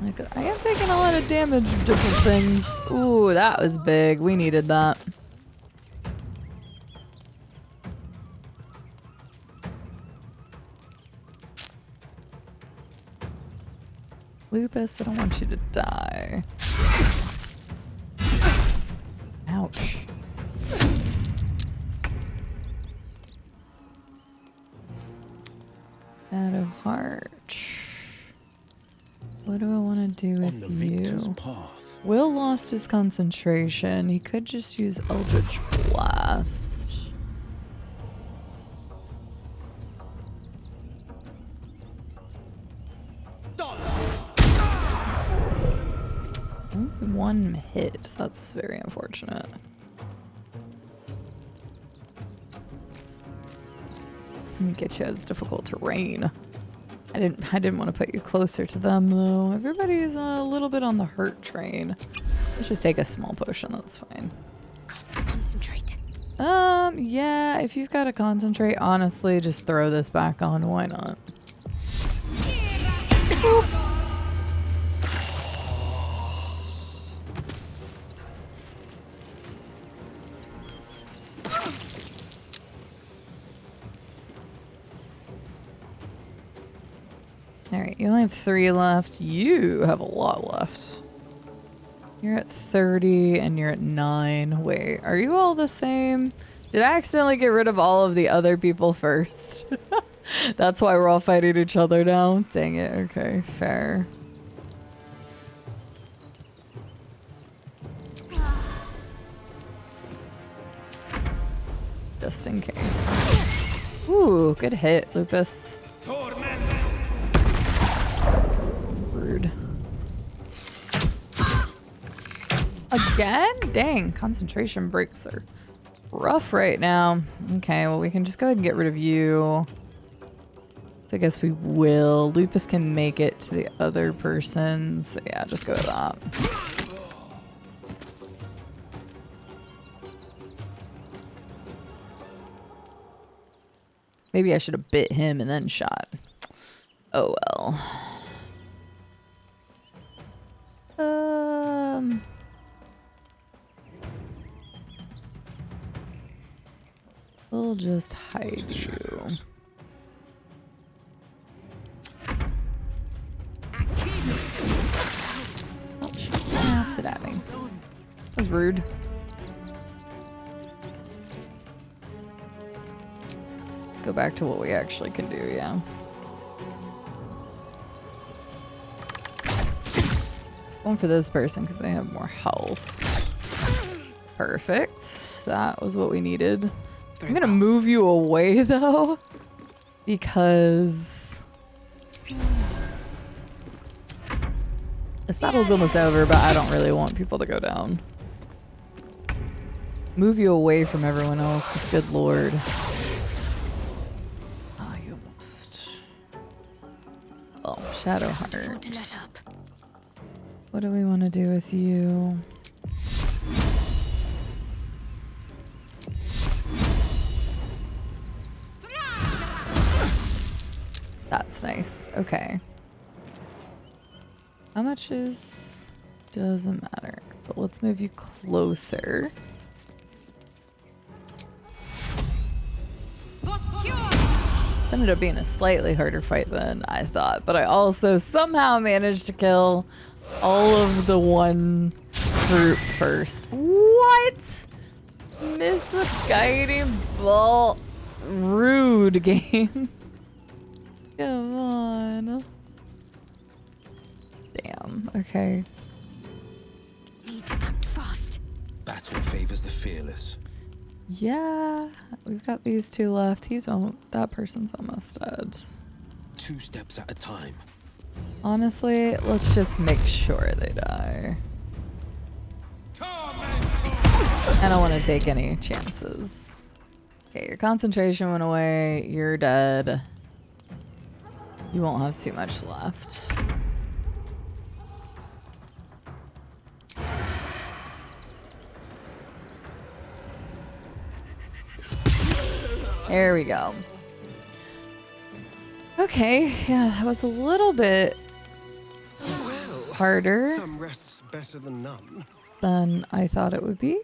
Like, I am taking a lot of damage of different things. Ooh, that was big. We needed that. Lupus, I don't want you to die. Ouch. Shadow Heart. What do I want to do with you? Will lost his concentration. He could just use Eldritch Blast. Only one hit. That's very unfortunate. Let me get you out of difficult terrain. I didn't want to put you closer to them though. Everybody's a little bit on the hurt train. Let's just take a small potion, that's fine. Concentrate. Yeah, if you've got to concentrate, honestly, just throw this back on. Why not? Alright, you only have 3 left. You have a lot left. You're at 30 and you're at 9. Wait, are you all the same? Did I accidentally get rid of all of the other people first? That's why we're all fighting each other now? Dang it, okay, fair. Just in case. Ooh, good hit, Lupus. Rude. Again? Dang, concentration breaks are rough right now. Okay, well we can just go ahead and get rid of you. So I guess we will. Lupus can make it to the other person. So yeah, just go with that. Maybe I should have bit him and then shot. Oh well. We'll just hide you. Oh, sit at me. That was rude. Let's go back to what we actually can do, yeah. Going for this person because they have more health. Perfect. That was what we needed. I'm gonna move you away though, because this battle's almost over, but I don't really want people to go down. Move you away from everyone else, because good lord. Ah, you almost. Oh, Shadow Heart. What do we want to do with you? That's nice. Okay. How much is... Doesn't matter. But let's move you closer. This ended up being a slightly harder fight than I thought, but I also somehow managed to kill all of the one group first. What? Missed with guiding bolt. Rude game. Come on. Damn. Okay. Act fast. Battle favors the fearless. Yeah, we've got these two left. That person's almost dead. 2 steps at a time. Honestly, let's just make sure they die. I don't want to take any chances. Okay, your concentration went away. You're dead. You won't have too much left. There we go. Okay, yeah, that was a little bit harder Some rests better than none. than I thought it would be.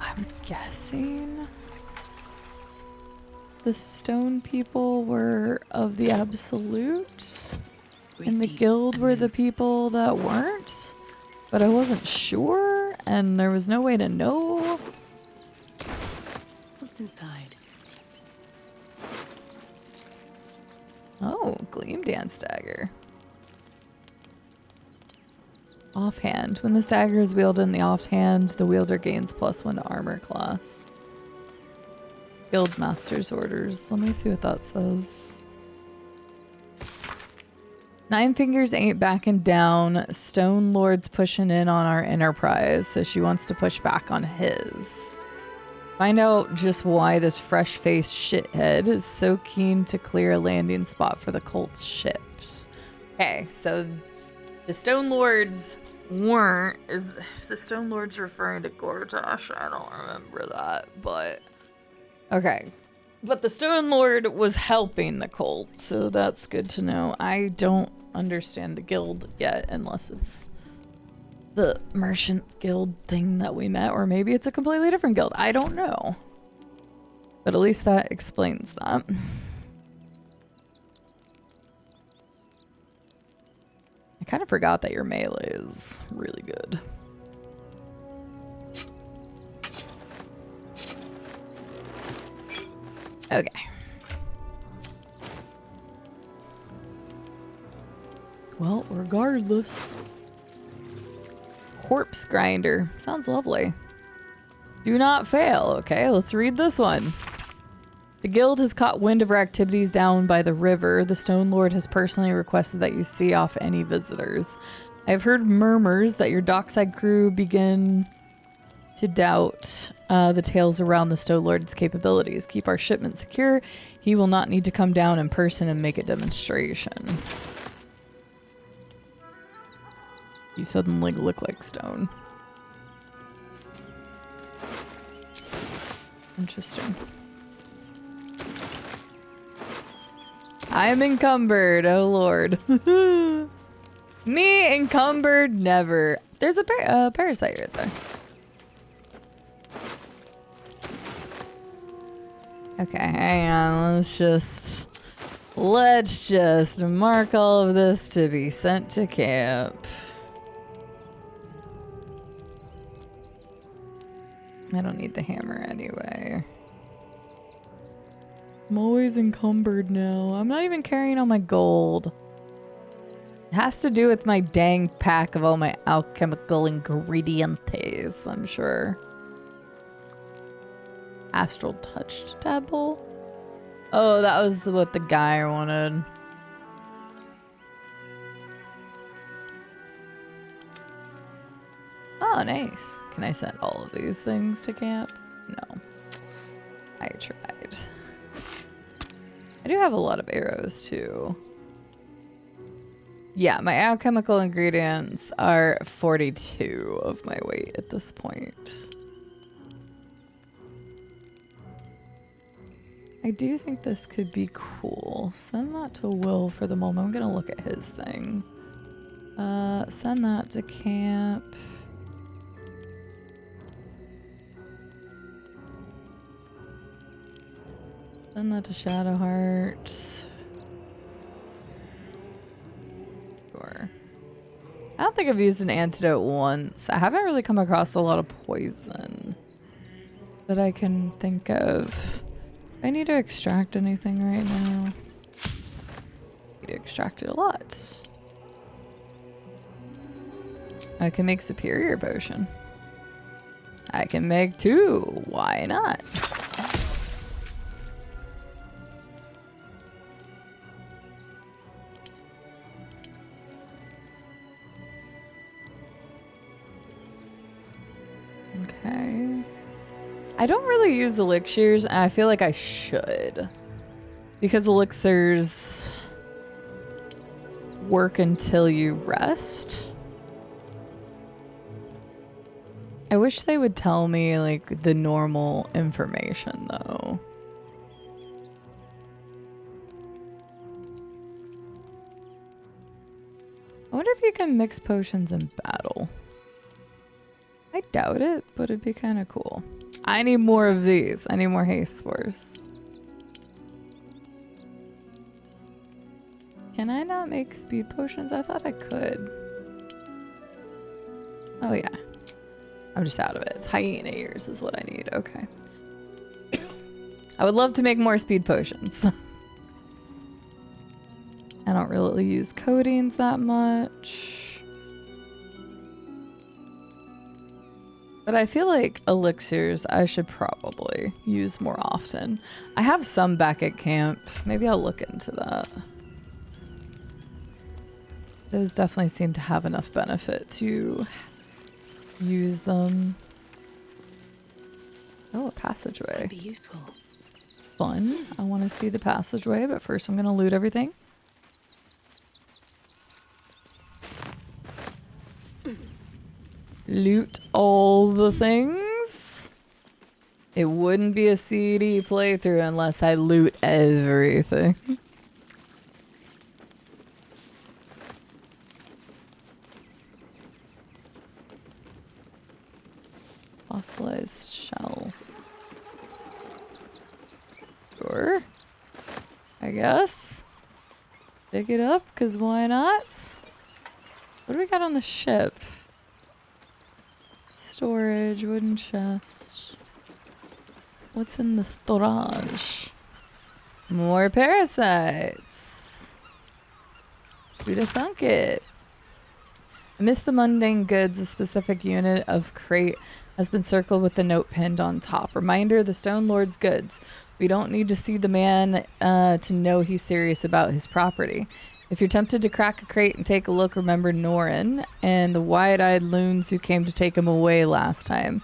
I'm guessing the stone people were of the absolute, and the guild were the people that weren't, but I wasn't sure, and there was no way to know. What's inside? Oh, Gleam Dance Dagger. Offhand. When this dagger is wielded in the offhand, the wielder gains +1 to armor class. Guild Master's Orders. Let me see what that says. 9 Fingers ain't backing down. Stone Lord's pushing in on our enterprise, so she wants to push back on his. Find out just why this fresh-faced shithead is so keen to clear a landing spot for the cult's ships. Okay, so the Stone Lords weren't. Is the Stone Lords referring to Gortash? I don't remember that, but okay. But the Stone Lord was helping the cult, so that's good to know. I don't understand the guild yet, unless it's the merchant guild thing that we met, or maybe it's a completely different guild. I don't know. But at least that explains that. I kind of forgot that your melee is really good. Okay. Well, regardless. Corpse Grinder. Sounds lovely. Do not fail. Okay, let's read this one. The guild has caught wind of our activities down by the river. The Stone Lord has personally requested that you see off any visitors. I have heard murmurs that your dockside crew begin to doubt the tales around the Stone Lord's capabilities. Keep our shipment secure. He will not need to come down in person and make a demonstration. You suddenly look like stone. Interesting. I am encumbered, oh lord. Me encumbered, never. There's a parasite right there. Okay, hang on. Let's just mark all of this to be sent to camp. I don't need the hammer anyway. I'm always encumbered now. I'm not even carrying all my gold. It has to do with my dang pack of all my alchemical ingredientes, I'm sure. Astral Touched Tadpole? Oh, that was what the guy wanted. Oh, nice. Can I send all of these things to camp? No. I tried. I do have a lot of arrows, too. Yeah, my alchemical ingredients are 42 of my weight at this point. I do think this could be cool. Send that to Will for the moment. I'm gonna look at his thing. Send that to camp. Send that to Shadowheart. Sure. I don't think I've used an antidote once. I haven't really come across a lot of poison that I can think of. I need to extract anything right now. We extracted a lot. I can make superior potion. I can make 2. Why not? Okay. I don't really use elixirs, and I feel like I should. Because elixirs work until you rest. I wish they would tell me, like, the normal information, though. I wonder if you can mix potions in battle. I doubt it, but it'd be kind of cool. I need more of these. I need more haste spores. Can I not make speed potions? I thought I could. Oh, yeah. I'm just out of it. It's hyena ears is what I need. Okay. I would love to make more speed potions. I don't really use coatings that much. But I feel like elixirs I should probably use more often. I have some back at camp. Maybe I'll look into that. Those definitely seem to have enough benefit to use them. Oh, a passageway. Be useful. Fun. I want to see the passageway, but first I'm going to loot everything. Loot all the things. It wouldn't be a CD playthrough unless I loot everything. Fossilized shell. Sure. I guess. Pick it up, because why not? What do we got on the ship? Storage, wooden chest. What's in the storage? More parasites. Who'd have thunk it? Amidst the mundane goods, a specific unit of crate has been circled with the note pinned on top. Reminder, the Stone Lord's goods. We don't need to see the man to know he's serious about his property. If you're tempted to crack a crate and take a look, remember Norin and the wide-eyed loons who came to take him away last time.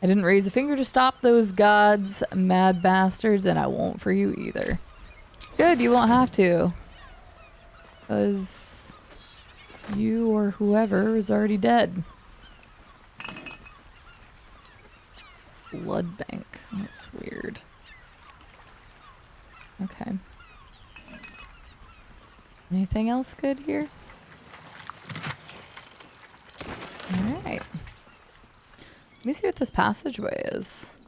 I didn't raise a finger to stop those gods, mad bastards, and I won't for you either. Good, you won't have to. Because you or whoever is already dead. Blood bank. That's weird. Okay. Anything else good here? Alright. Let me see what this passageway is.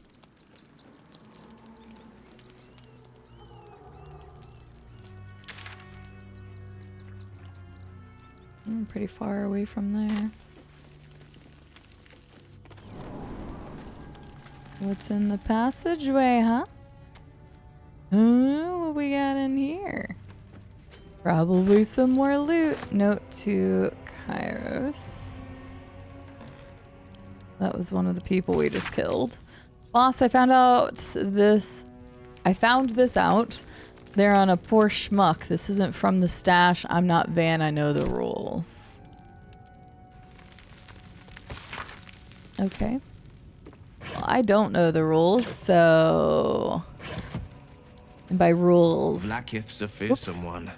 Pretty far away from there. What's in the passageway, huh? What we got in here? Probably some more loot. Note to Kairos. That was one of the people we just killed. Boss, I found this out. They're on a poor schmuck. This isn't from the stash. I'm not Van. I know the rules. Okay. Well, I don't know the rules, so... And by rules... Blackith's a fearsome one.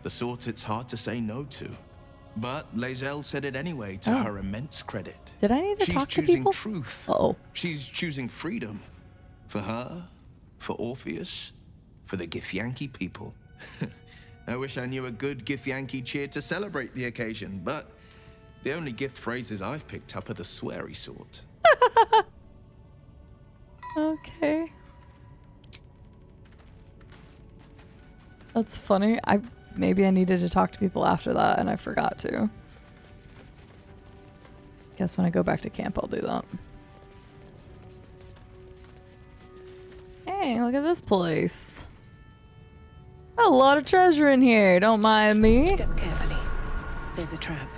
The sort it's hard to say no to. But Lae'zel said it anyway, to her immense credit. Did I need to talk to people? She's choosing truth. Uh-oh. She's choosing freedom. For her, for Orpheus, for the Githyanki people. I wish I knew a good Githyanki cheer to celebrate the occasion, but the only gift phrases I've picked up are the sweary sort. Okay. That's funny. Maybe I needed to talk to people after that and I forgot to. Guess when I go back to camp I'll do that. Hey, look at this place. A lot of treasure in here. Don't mind me. Step carefully. There's a trap.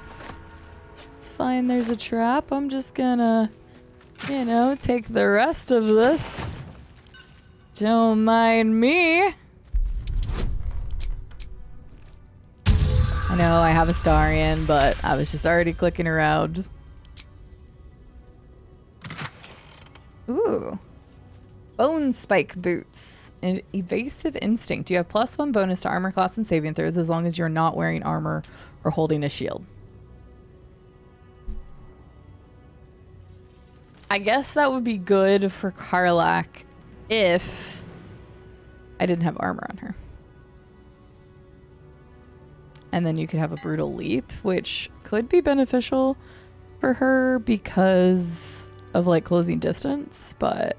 It's fine. There's a trap. I'm just gonna, you know, take the rest of this. Don't mind me. I know I have a Starian, but I was just already clicking around. Ooh. Bone spike boots. Evasive instinct. You have +1 bonus to armor class and saving throws as long as you're not wearing armor or holding a shield. I guess that would be good for Karlach if I didn't have armor on her. And then you could have a brutal leap, which could be beneficial for her because of like closing distance, but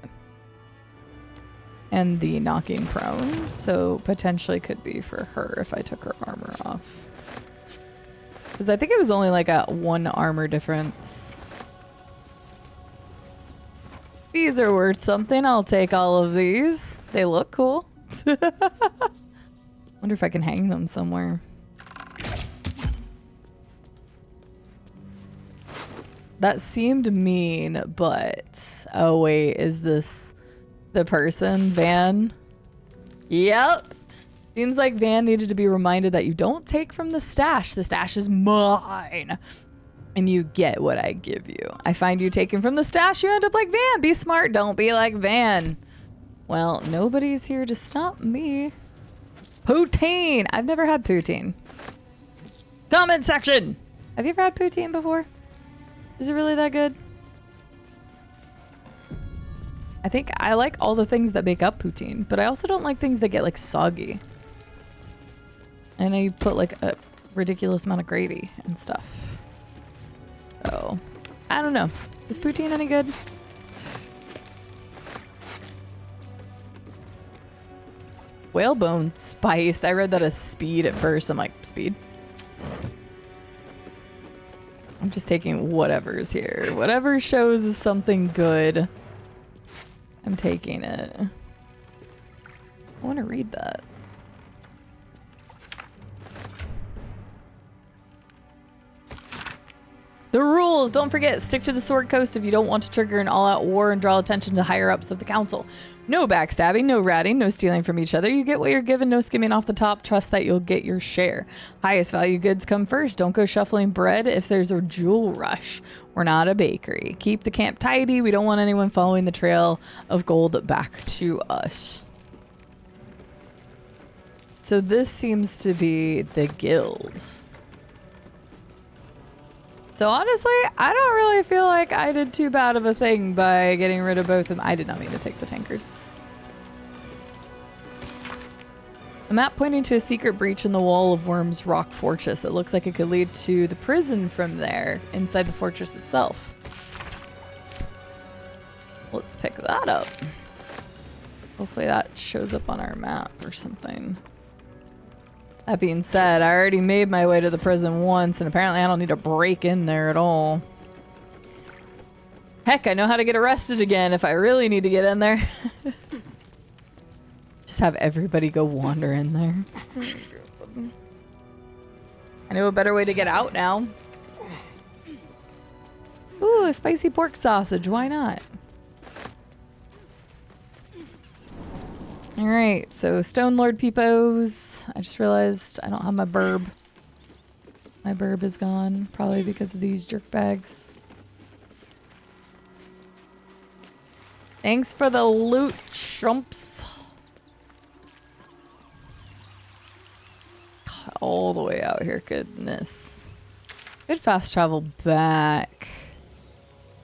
and the knocking prone, so potentially could be for her if I took her armor off. Because I think it was only like a 1 armor difference. These are worth something. I'll take all of these. They look cool. Wonder if I can hang them somewhere. That seemed mean, but oh wait, is this the person, Van? Yep. Seems like Van needed to be reminded that you don't take from the stash. The stash is mine. And you get what I give you. I find you taking from the stash, you end up like Van. Be smart, don't be like Van. Well, nobody's here to stop me. Poutine. I've never had poutine. Comment section. Have you ever had poutine before? Is it really that good? I think I like all the things that make up poutine, but I also don't like things that get like soggy. I know you put like a ridiculous amount of gravy and stuff. So, I don't know. Is poutine any good? Whalebone spiced. I read that as speed at first. I'm like, speed? I'm just taking whatever's here. Whatever shows is something good. I'm taking it. I want to read that. The rules! Don't forget, stick to the Sword Coast if you don't want to trigger an all-out war and draw attention to higher-ups of the council. No backstabbing, no ratting, no stealing from each other. You get what you're given, no skimming off the top. Trust that you'll get your share. Highest value goods come first. Don't go shuffling bread if there's a jewel rush. We're not a bakery. Keep the camp tidy. We don't want anyone following the trail of gold back to us. So this seems to be the guild. So honestly, I don't really feel like I did too bad of a thing by getting rid of both of them. I did not mean to take the tankard. A map pointing to a secret breach in the wall of Worm's Rock Fortress. It looks like it could lead to the prison from there, inside the fortress itself. Let's pick that up. Hopefully that shows up on our map or something. That being said, I already made my way to the prison once, and apparently I don't need to break in there at all. Heck, I know how to get arrested again if I really need to get in there. Just have everybody go wander in there. I know a better way to get out now. Ooh, a spicy pork sausage. Why not? All right, so Stone Lord Peepos. I just realized I don't have my burb. My burb is gone, probably because of these jerk bags. Thanks for the loot, chumps. All the way out here, goodness. Could fast travel back.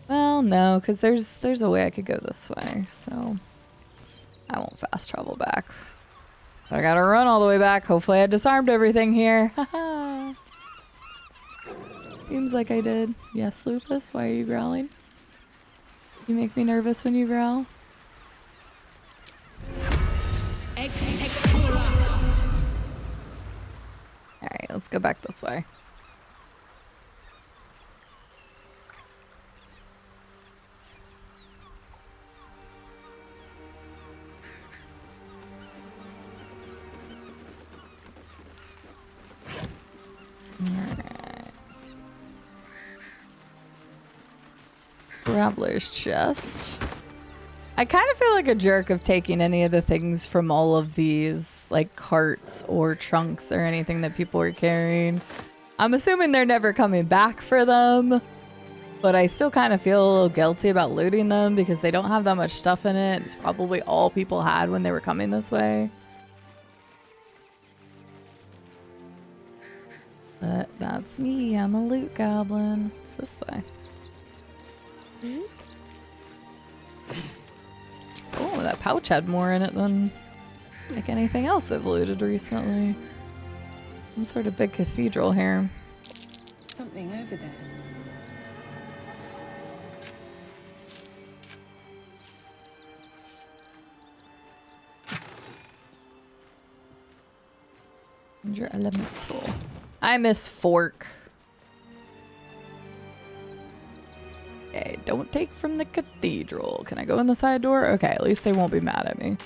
Well, no, because there's a way I could go this way, so I won't fast travel back. But I gotta run all the way back. Hopefully I disarmed everything here. Haha. Seems like I did. Yes, Lupus, why are you growling? You make me nervous when you growl. Alright, let's go back this way. Alright. Traveler's chest. I kind of feel like a jerk of taking any of the things from all of these, like carts or trunks or anything that people were carrying. I'm assuming they're never coming back for them, but I still kind of feel a little guilty about looting them because they don't have that much stuff in it. It's probably all people had when they were coming this way. But that's me. I'm a loot goblin. It's this way. Oh, that pouch had more in it than like anything else I've looted recently. Some sort of big cathedral here. Something over there. Your elemental. I miss Fork. Okay, don't take from the cathedral. Can I go in the side door? Okay, at least they won't be mad at me.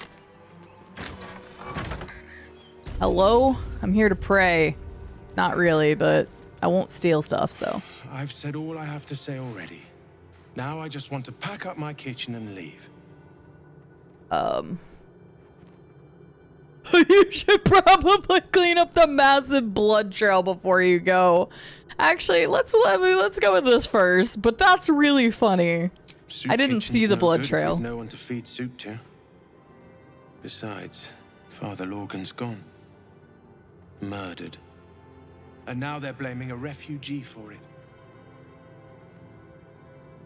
Hello? I'm here to pray. Not really, but I won't steal stuff, so. I've said all I have to say already. Now I just want to pack up my kitchen and leave. You should probably clean up the massive blood trail before you go. Actually, let's go with this first, but that's really funny. Soup I didn't see the no blood good if trail. you've no one to feed soup to. Besides, Father Lorgan's gone. Murdered. And now they're blaming a refugee for it.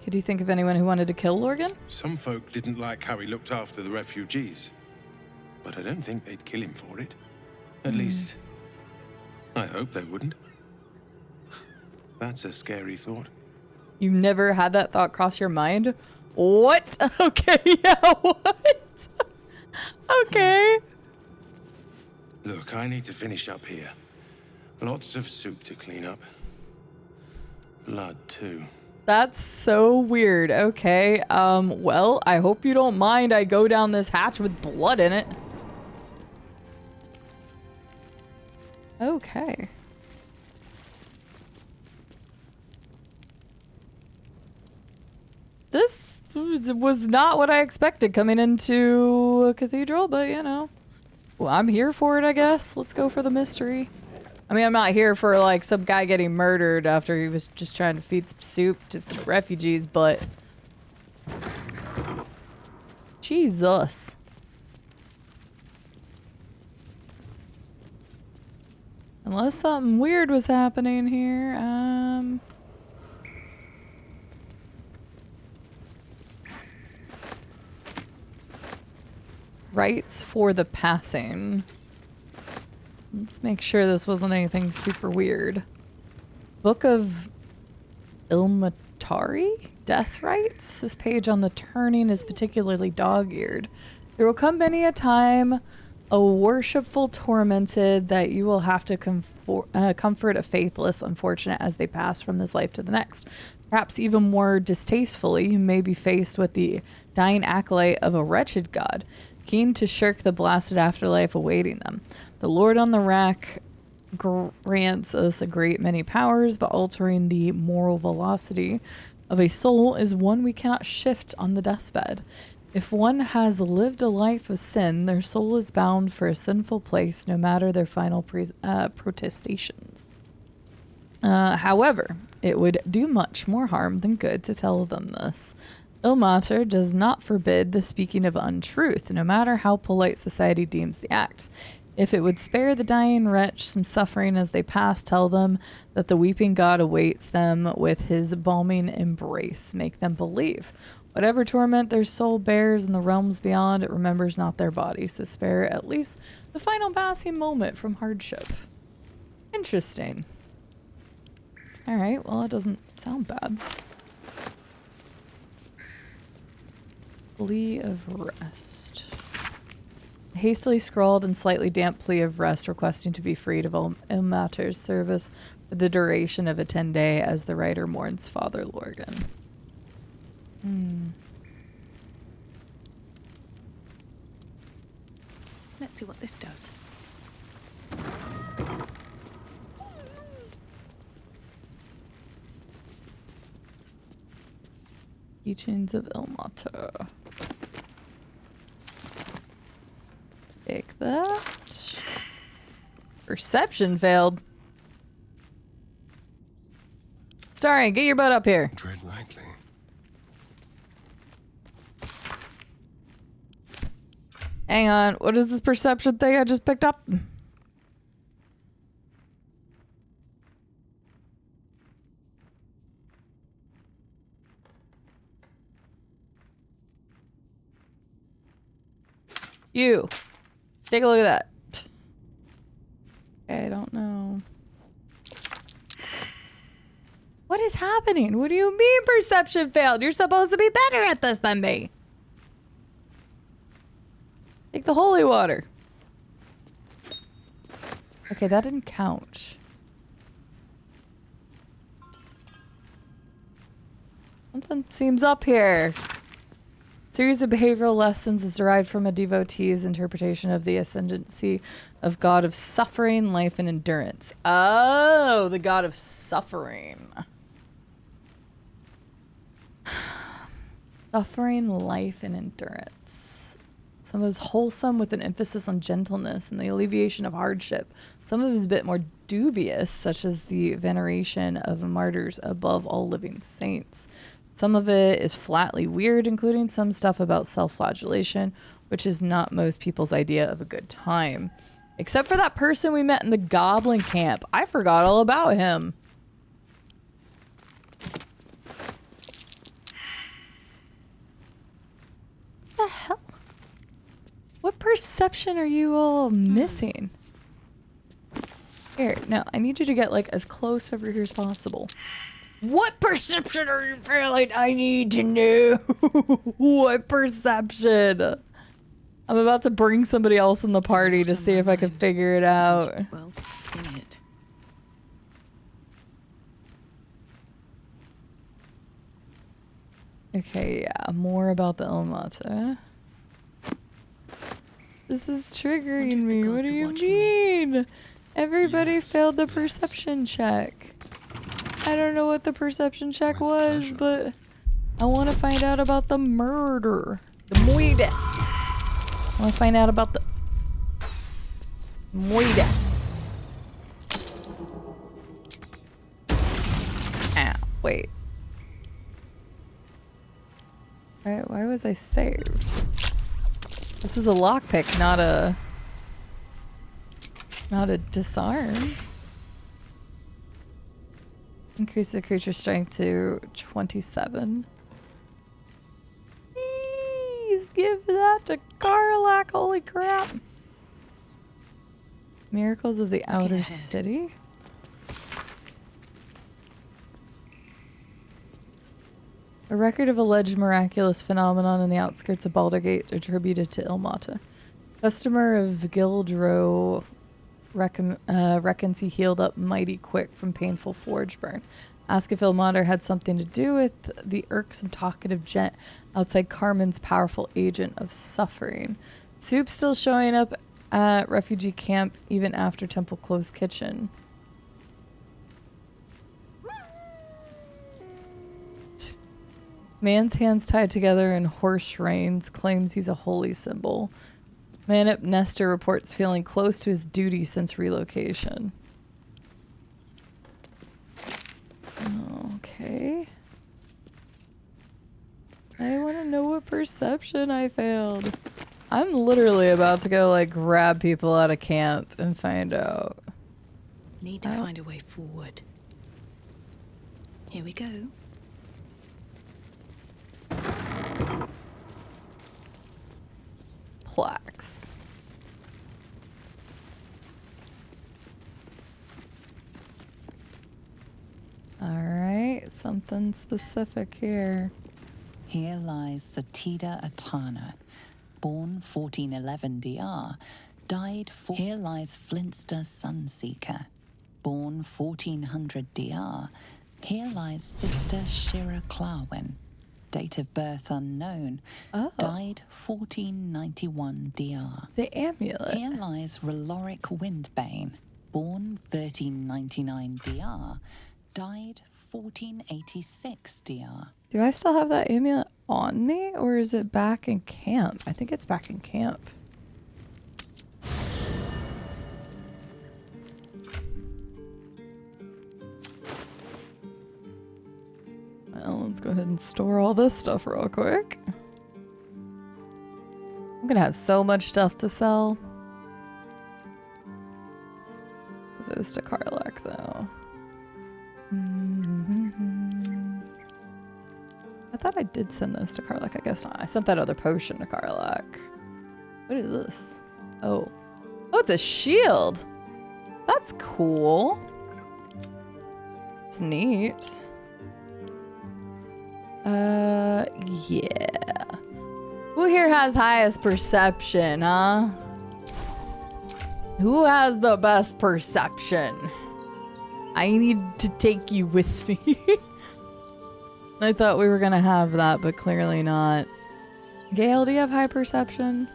Could you think of anyone who wanted to kill Lorgan? Some folk didn't like how he looked after the refugees. But I don't think they'd kill him for it. At least, I hope they wouldn't. That's a scary thought. You never had that thought cross your mind? What? Okay, yeah, what? Okay. Look, I need to finish up here. Lots of soup to clean up. Blood, too. That's so weird. Okay, well, I hope you don't mind I go down this hatch with blood in it. Okay. This was not what I expected coming into a cathedral, but you know. Well, I'm here for it, I guess. Let's go for the mystery. I mean, I'm not here for like some guy getting murdered after he was just trying to feed some soup to some refugees, but Jesus. Unless something weird was happening here, rights for the passing. Let's make sure this wasn't anything super weird. Book of Ilmatari? Death rites? This page on the turning is particularly dog-eared. There will come many a time, a worshipful tormented, that you will have to comfort a faithless unfortunate as they pass from this life to the next. Perhaps even more distastefully, you may be faced with the dying acolyte of a wretched god, keen to shirk the blasted afterlife awaiting them. The Lord on the rack grants us a great many powers, but altering the moral velocity of a soul is one we cannot shift on the deathbed. If one has lived a life of sin, their soul is bound for a sinful place, no matter their final protestations. However, it would do much more harm than good to tell them this. Ilmater does not forbid the speaking of untruth, no matter how polite society deems the act. If it would spare the dying wretch some suffering as they pass, tell them that the weeping God awaits them with his balming embrace. Make them believe. Whatever torment their soul bears in the realms beyond, it remembers not their body, so spare at least the final passing moment from hardship. Interesting. Alright, well, it doesn't sound bad. Plea of rest. A hastily scrawled and slightly damp plea of rest requesting to be freed of Ilmater's service for the duration of a 10-day as the writer mourns Father Lorgan. Let's see what this does. Keychains of Ilmata. Take that. Perception failed. Starring, get your butt up here. Tread lightly. Hang on. What is this perception thing I just picked up? You. Take a look at that. I don't know. What is happening? What do you mean perception failed? You're supposed to be better at this than me. Take the holy water. Okay, that didn't count. Something seems up here. Series of behavioral lessons is derived from a devotee's interpretation of the ascendancy of god of suffering, life, and endurance. Oh, the god of suffering. Suffering, life, and endurance. Some of it is wholesome with an emphasis on gentleness and the alleviation of hardship. Some of it is a bit more dubious, such as the veneration of martyrs above all living saints. Some of it is flatly weird, including some stuff about self-flagellation, which is not most people's idea of a good time. Except for that person we met in the goblin camp. I forgot all about him. What the hell? What perception are you all missing? Here, no, I need you to get like as close over here as possible. What perception are you feeling? I need to know. What perception? I'm about to bring somebody else in the party to see if I can figure it out. Well, in it. Okay, yeah, more about the Ilmata. This is triggering me. What do you mean? Everybody failed the perception check. I don't know what the perception check was, but I want to find out about the murder. The moide. I want to find out about the moide. Ow, wait. Why was I saved? This was a lockpick, not a disarm. Increase the creature's strength to 27. Please give that to Karlak, holy crap. Miracles of the Outer City. A record of alleged miraculous phenomenon in the outskirts of Baldur Gate attributed to Ilmata. Customer of Gildro reckons he healed up mighty quick from painful forge burn. Ask if Ilmater had something to do with the irksome talkative gent outside Carmen's powerful agent of suffering. Soup still showing up at refugee camp even after Temple closed kitchen. Man's hands tied together in horse reins claims he's a holy symbol. Manip Nestor reports feeling close to his duty since relocation. Okay. I want to know what perception I failed. I'm literally about to go like grab people out of camp and find out. Need to find a way forward. Here we go. Plaques. Alright, something specific here. Here lies Satida Atana, born 1411 DR, died Here lies Flintster Sunseeker, born 1400 DR. Here lies Sister Shira Clarwin, date of birth unknown, died 1491 DR. The amulet. Here lies Reloric Windbane, born 1399 DR, died 1486 DR. Do I still have that amulet on me, or is it back in camp? I think it's back in camp. Well, let's go ahead and store all this stuff real quick. I'm gonna have so much stuff to sell. Those to Karlak, though. I thought I did send those to Karlak. I guess not. I sent that other potion to Karlak. What is this? Oh. Oh, it's a shield. That's cool. It's neat. Yeah. Who here has highest perception, huh? Who has the best perception? I need to take you with me. I thought we were gonna have that, but clearly not. Gale, do you have high perception?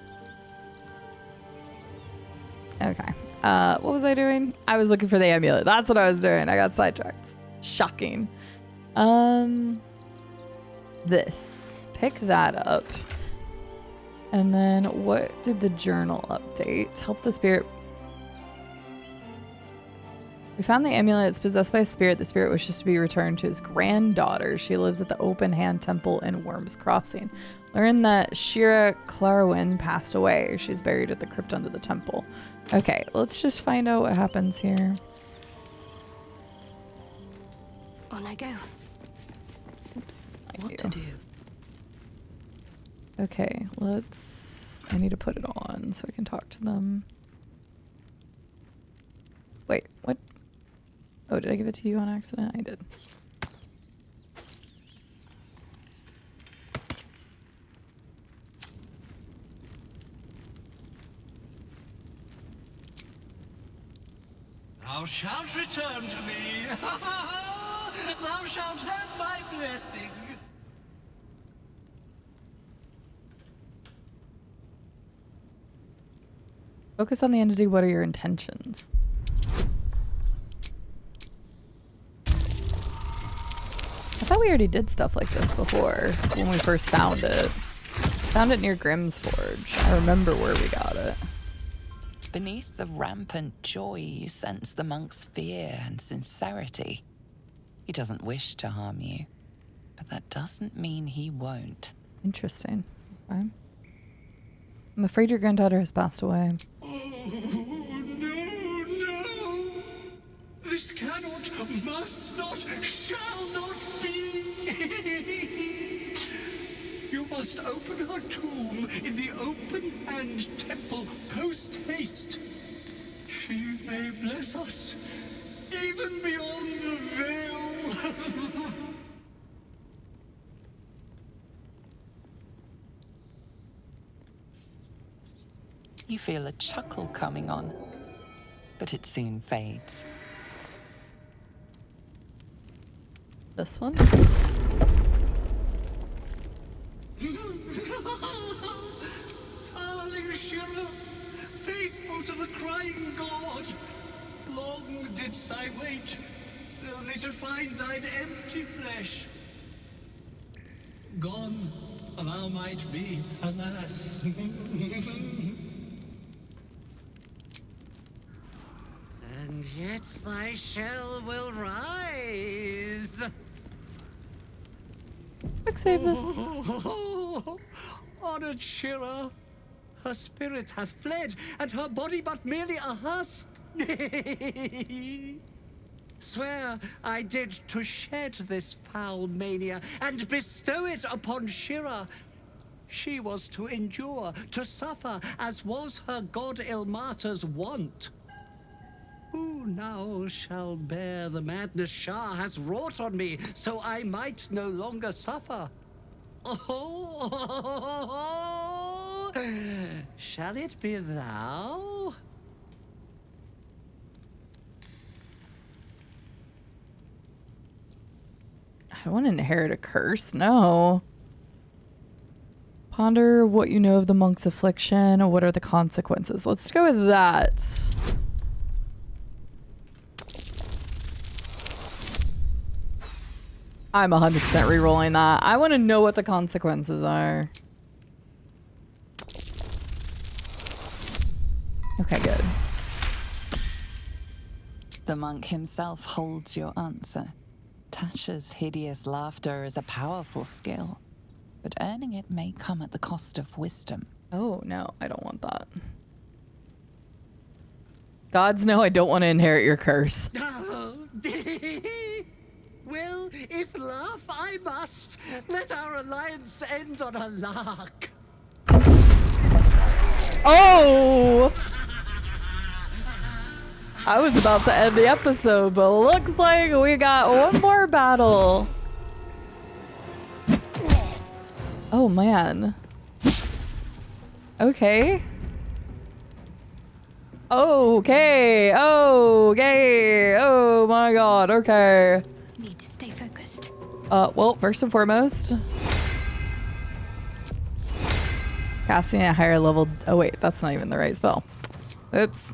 Okay. What was I doing? I was looking for the amulet. That's what I was doing. I got sidetracked. Shocking. This. Pick that up. And then what did the journal update? Help the spirit. We found the amulet. It's possessed by a spirit. The spirit wishes to be returned to his granddaughter. She lives at the Open Hand Temple in Worm's Crossing. Learn that Shira Clarwin passed away. She's buried at the crypt under the temple. Okay, let's just find out what happens here. On I go. Oops. What to do? Okay, I need to put it on so I can talk to them. Wait, what? Oh, did I give it to you on accident? I did. Thou shalt return to me. Thou shalt have my blessing. Focus on the entity. What are your intentions? I thought we already did stuff like this before when we first found it. Found it near Grimm's Forge. I remember where we got it. Beneath the rampant joy, you sense the monk's fear and sincerity. He doesn't wish to harm you, but that doesn't mean he won't. Interesting. Okay. I'm afraid your granddaughter has passed away. Oh, no. This cannot, must not, shall not be. You must open her tomb in the Open Hand Temple post-haste. She may bless us, even beyond the veil. You feel a chuckle coming on, but it soon fades. This one? Darling Shira, faithful to the crying god, long didst I wait, only to find thine empty flesh. Gone thou might be, alas. And yet thy shell will rise. Quick save this. Honored Shira, her spirit hath fled, and her body but merely a husk. Swear I did to shed this foul mania and bestow it upon Shira. She was to endure, to suffer, as was her god Ilmata's wont. Who now shall bear the madness Shah has wrought on me, so I might no longer suffer? Oh, shall it be thou? I don't want to inherit a curse, no. Ponder what you know of the monk's affliction. What are the consequences? Let's go with that. I'm 100% re-rolling that. I want to know what the consequences are. Okay, good. The monk himself holds your answer. Tasha's hideous laughter is a powerful skill, but earning it may come at the cost of wisdom. Oh, no, I don't want that. Gods know I don't want to inherit your curse. Well, if laugh I must, let our alliance end on a lark. Oh! I was about to end the episode, but looks like we got one more battle. Oh, man. Okay. Okay. Okay. Oh, my God. Okay. Need to stay focused. Well, first and foremost, casting a higher level. Oh, wait, that's not even the right spell. Oops.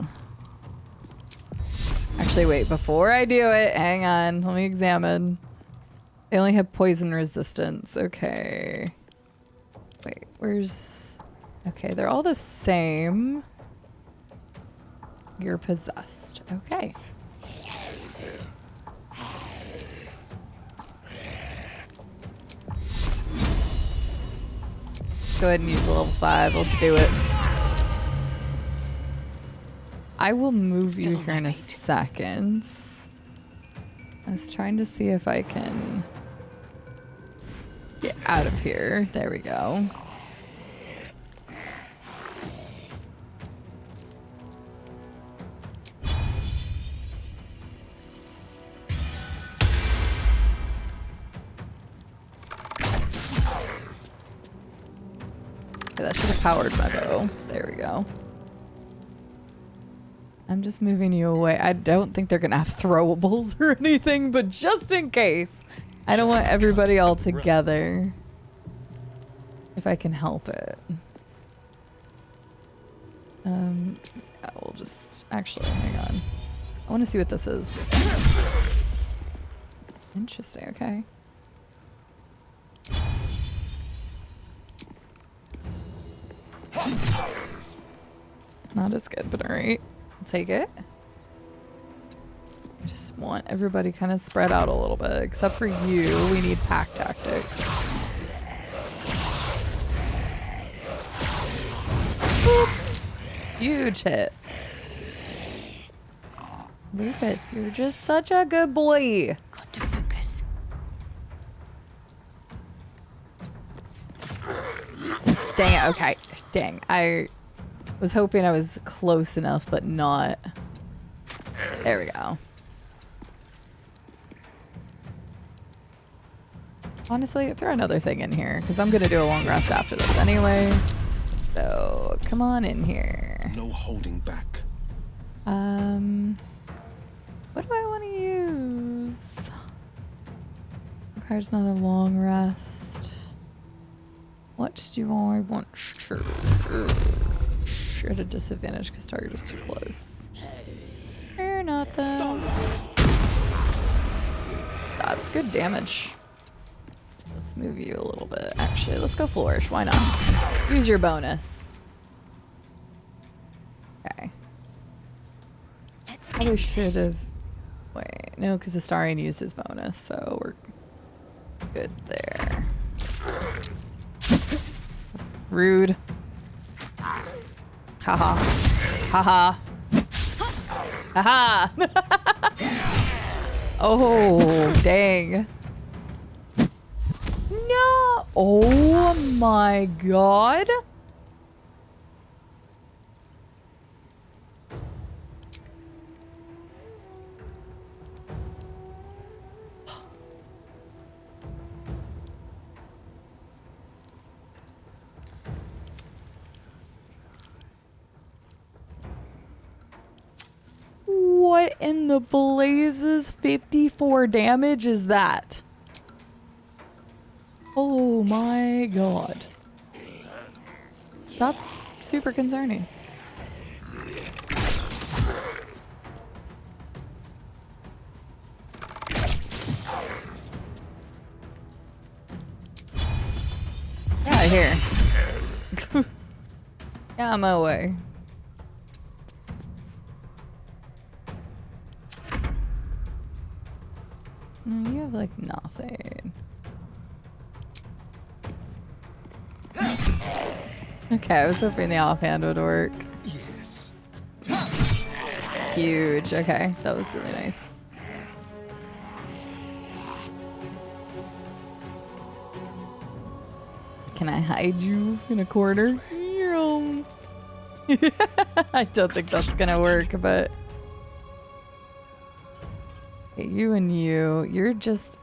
Actually, wait, before I do it, hang on. Let me examine. They only have poison resistance. Okay. Wait, where's... Okay, they're all the same. You're possessed. Okay. Go ahead and use a level 5. Let's do it. I will move you here in a second. I was trying to see if I can get out of here. There we go. Okay, that should have powered my bow. There we go. I'm just moving you away. I don't think they're gonna have throwables or anything, but just in case. I don't want everybody all together. If I can help it. Yeah, we'll just... Actually, hang on. I want to see what this is. Interesting, okay. Not as good, but alright. I'll take it. I just want everybody kind of spread out a little bit. Except for you, we need pack tactics. Boop. Huge hits. Lucas, you're just such a good boy. Got to focus. Dang it, okay. Dang, I was hoping I was close enough, but not. There we go. Honestly, throw another thing in here, because I'm going to do a long rest after this anyway. So, come on in here. No holding back. What do I want to use? Requires another long rest. What do I want to... At a disadvantage because target is too close. Or not though. That's good damage. Let's move you a little bit. Actually, let's go flourish. Why not? Use your bonus. Okay. Probably should have... Wait, no, because Astarion used his bonus, so we're good there. Rude. Haha. Haha. Haha. Oh, dang. No. Oh my god. What in the blazes 54 damage is that? Oh my god. That's super concerning. here. Yeah, I'm away. No, you have like nothing. Okay, I was hoping the offhand would work. Yes. Huge. Okay, that was really nice. Can I hide you in a corner? I don't think that's gonna work, but okay, you and you're just.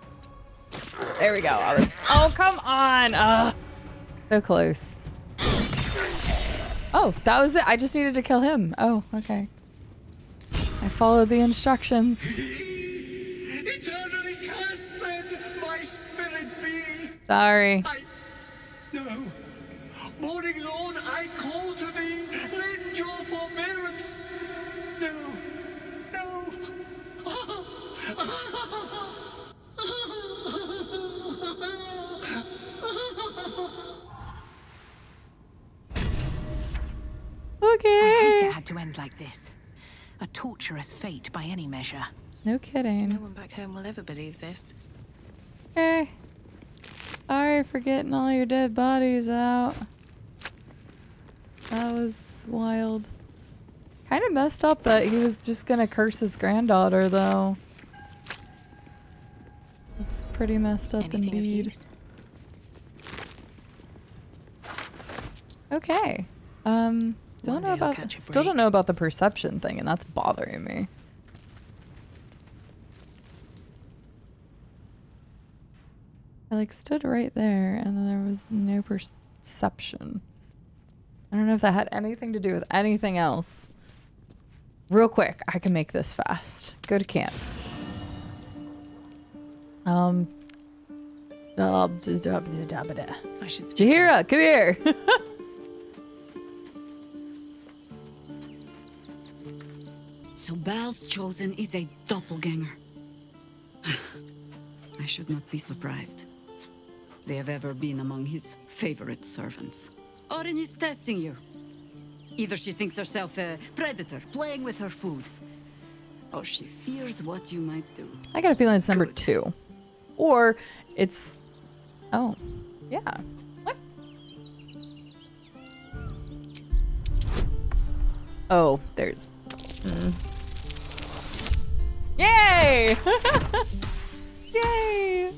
There we go. Oh, come on! So close. Oh, that was it. I just needed to kill him. Oh, okay. I followed the instructions. Eternally cursed then, my spirit be. Sorry. No. Morning Lord, I call to thee. Lend your forbearance. No. No. Okay. I hate it had to end like this. A torturous fate by any measure. No kidding. No one back home will ever believe this. Okay. Sorry for getting all your dead bodies out. That was wild. Kind of messed up that he was just gonna curse his granddaughter, though. That's pretty messed up indeed. Okay. Don't know about. Still don't know about the perception thing, and that's bothering me. I like stood right there, and then there was no perception. I don't know if that had anything to do with anything else. Real quick, I can make this fast. Go to camp. Jahira, come here. So Bal's chosen is a doppelganger. I should not be surprised. They have ever been among his favorite servants. Orin is testing you. Either she thinks herself a predator, playing with her food, or she fears what you might do. I got a feeling it's number 2. Or it's... Oh, yeah. What? Oh, there's... Yay! Yay!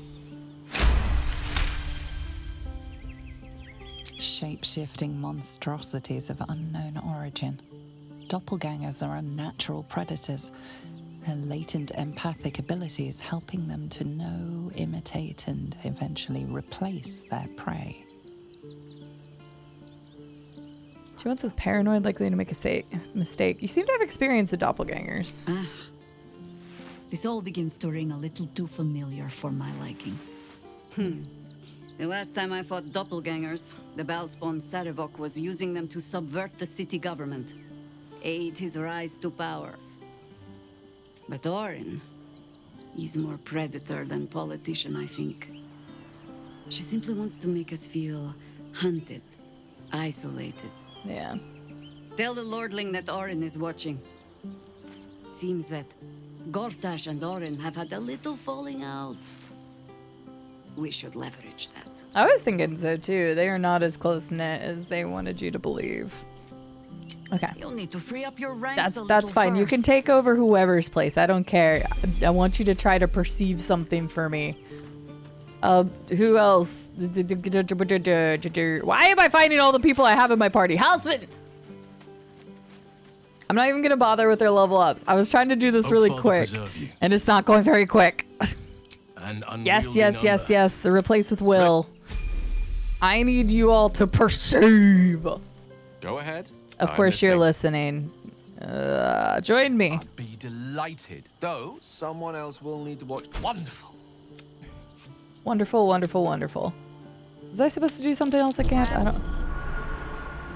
Shape-shifting monstrosities of unknown origin. Doppelgangers are unnatural predators. Their latent empathic abilities helping them to know, imitate, and eventually replace their prey. She wants us paranoid, likely to make a mistake. You seem to have experience with doppelgangers. Ah. This all begins to ring a little too familiar for my liking. The last time I fought doppelgangers, the Balspawn Sarevok was using them to subvert the city government, aid his rise to power. But Orin, he's more predator than politician, I think. She simply wants to make us feel hunted, isolated. Yeah. Tell the Lordling that Orin is watching. Seems that Gortash and Orin have had a little falling out. We should leverage that. I was thinking so too. They are not as close-knit as they wanted you to believe. Okay. You'll need to free up your ranks That's fine. first. You can take over whoever's place. I don't care. I want you to try to perceive something for me. Who else? Why am I finding all the people I have in my party? Halson! I'm not even gonna bother with their level ups. I was trying to do this really quick, and it's not going very quick. Yes. Replace with will. I need you all to perceive. Go ahead. Of course, you're listening. Join me. I'd be delighted, though someone else will need to watch. Wonderful. Wonderful. Was I supposed to do something else at camp? I don't.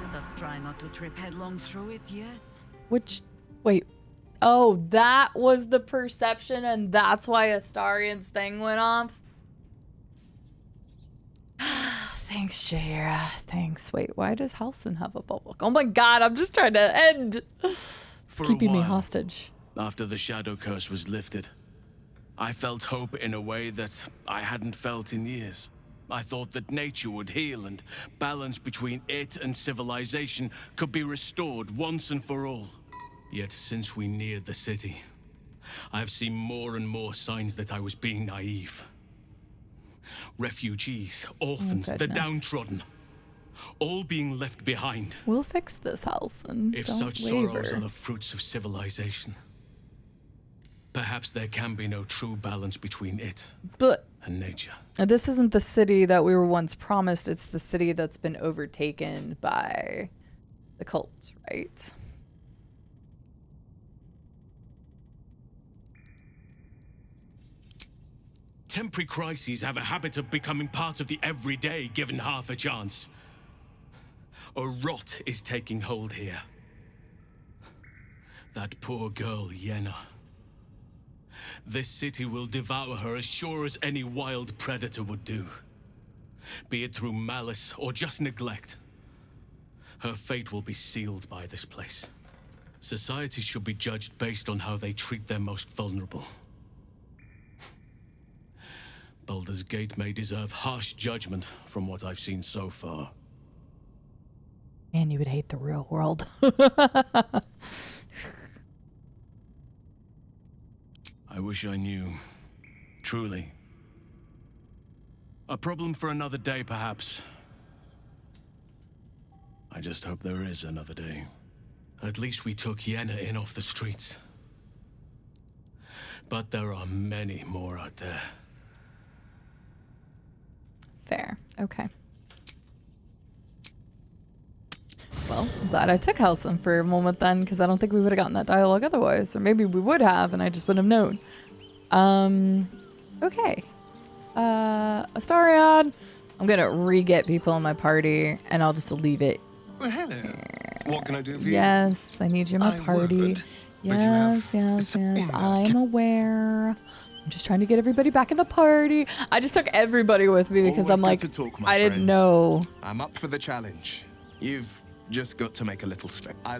Let us try not to trip headlong through it, yes? Wait. Oh, that was the perception, and that's why Astarion's thing went off? Thanks, Jaira. Thanks. Wait, why does Halson have a bubble? Oh my god, I'm just trying to end. It's keeping me hostage. After the shadow curse was lifted, I felt hope in a way that I hadn't felt in years. I thought that nature would heal and balance between it and civilization could be restored once and for all. Yet since we neared the city, I've seen more and more signs that I was being naive. Refugees, orphans, the downtrodden, all being left behind. We'll fix this, Halson. If Don't such waver. sorrows are the fruits of civilization, perhaps there can be no true balance between it and nature. This isn't the city that we were once promised. It's the city that's been overtaken by the cult, right? Temporary crises have a habit of becoming part of the everyday, given half a chance. A rot is taking hold here. That poor girl, Yenna. This city will devour her as sure as any wild predator would do. Be it through malice or just neglect. Her fate will be sealed by this place. Society should be judged based on how they treat their most vulnerable. Baldur's Gate may deserve harsh judgment from what I've seen so far. Man, you would hate the real world. I wish I knew. Truly. A problem for another day, perhaps. I just hope there is another day. At least we took Yenna in off the streets. But there are many more out there. Fair. Okay. Well, I'm glad I took Halson for a moment then, because I don't think we would have gotten that dialogue otherwise. Or maybe we would have, and I just wouldn't have known. Okay. Astarion. I'm going to re-get people in my party, and I'll just leave it. Well, hello. What can I do for you? Yes, I need you in my party. Yes. I'm aware. I'm just trying to get everybody back in the party. I just took everybody with me because I'm like, I didn't know. I'm up for the challenge. You've just got to make a little spec. I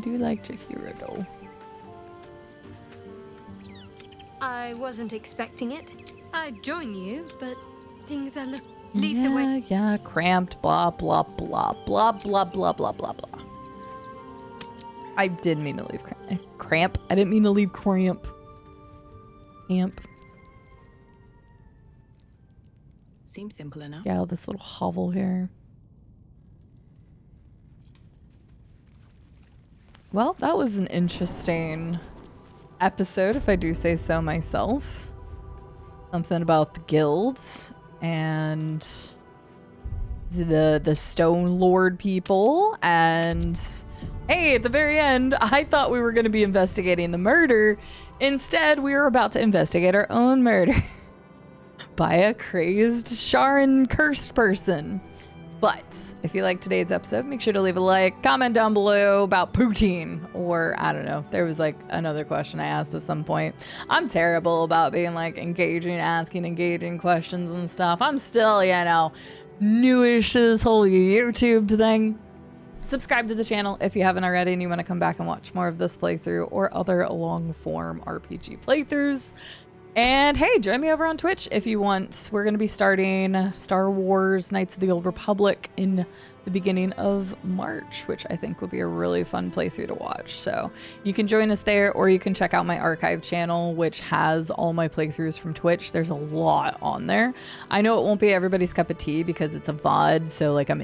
do like Jaheira though. I wasn't expecting it. I'd join you, but things are lead the way. Yeah, cramped, blah, blah, blah, blah, blah, blah, blah, blah, blah. I did mean to leave cramp. I didn't mean to leave cramp. Amp. Seems simple enough. Yeah, this little hovel here. Well, that was an interesting episode, if I do say so myself. Something about the guilds and the Stone Lord people, and hey, at the very end, I thought we were going to be investigating the murder. Instead, we were about to investigate our own murder by a crazed Sharon cursed person. But if you liked today's episode, make sure to leave a like, comment down below about poutine, or I don't know, there was like another question I asked at some point. I'm terrible about being like asking engaging questions and stuff. I'm still, newish to this whole YouTube thing. Subscribe to the channel if you haven't already and you want to come back and watch more of this playthrough or other long-form RPG playthroughs. And hey, join me over on Twitch if you want. We're going to be starting Star Wars Knights of the Old Republic in the beginning of March, which I think will be a really fun playthrough to watch. So you can join us there, or you can check out my archive channel, which has all my playthroughs from Twitch. There's a lot on there. I know it won't be everybody's cup of tea because it's a VOD, so like I'm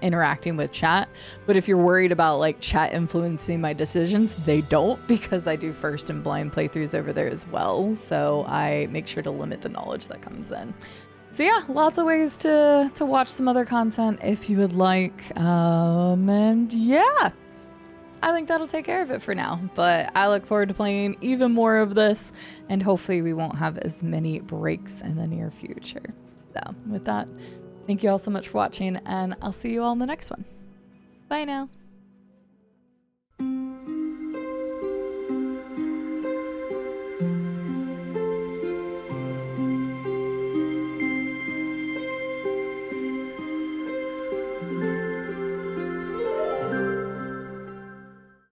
interacting with chat, but if you're worried about like chat influencing my decisions, they don't, because I do first and blind playthroughs over there as well, so I make sure to limit the knowledge that comes in. So yeah, lots of ways to watch some other content if you would like, and yeah, I think that'll take care of it for now, but I look forward to playing even more of this, and hopefully we won't have as many breaks in the near future. So with that, thank you all so much for watching, and I'll see you all in the next one. Bye now.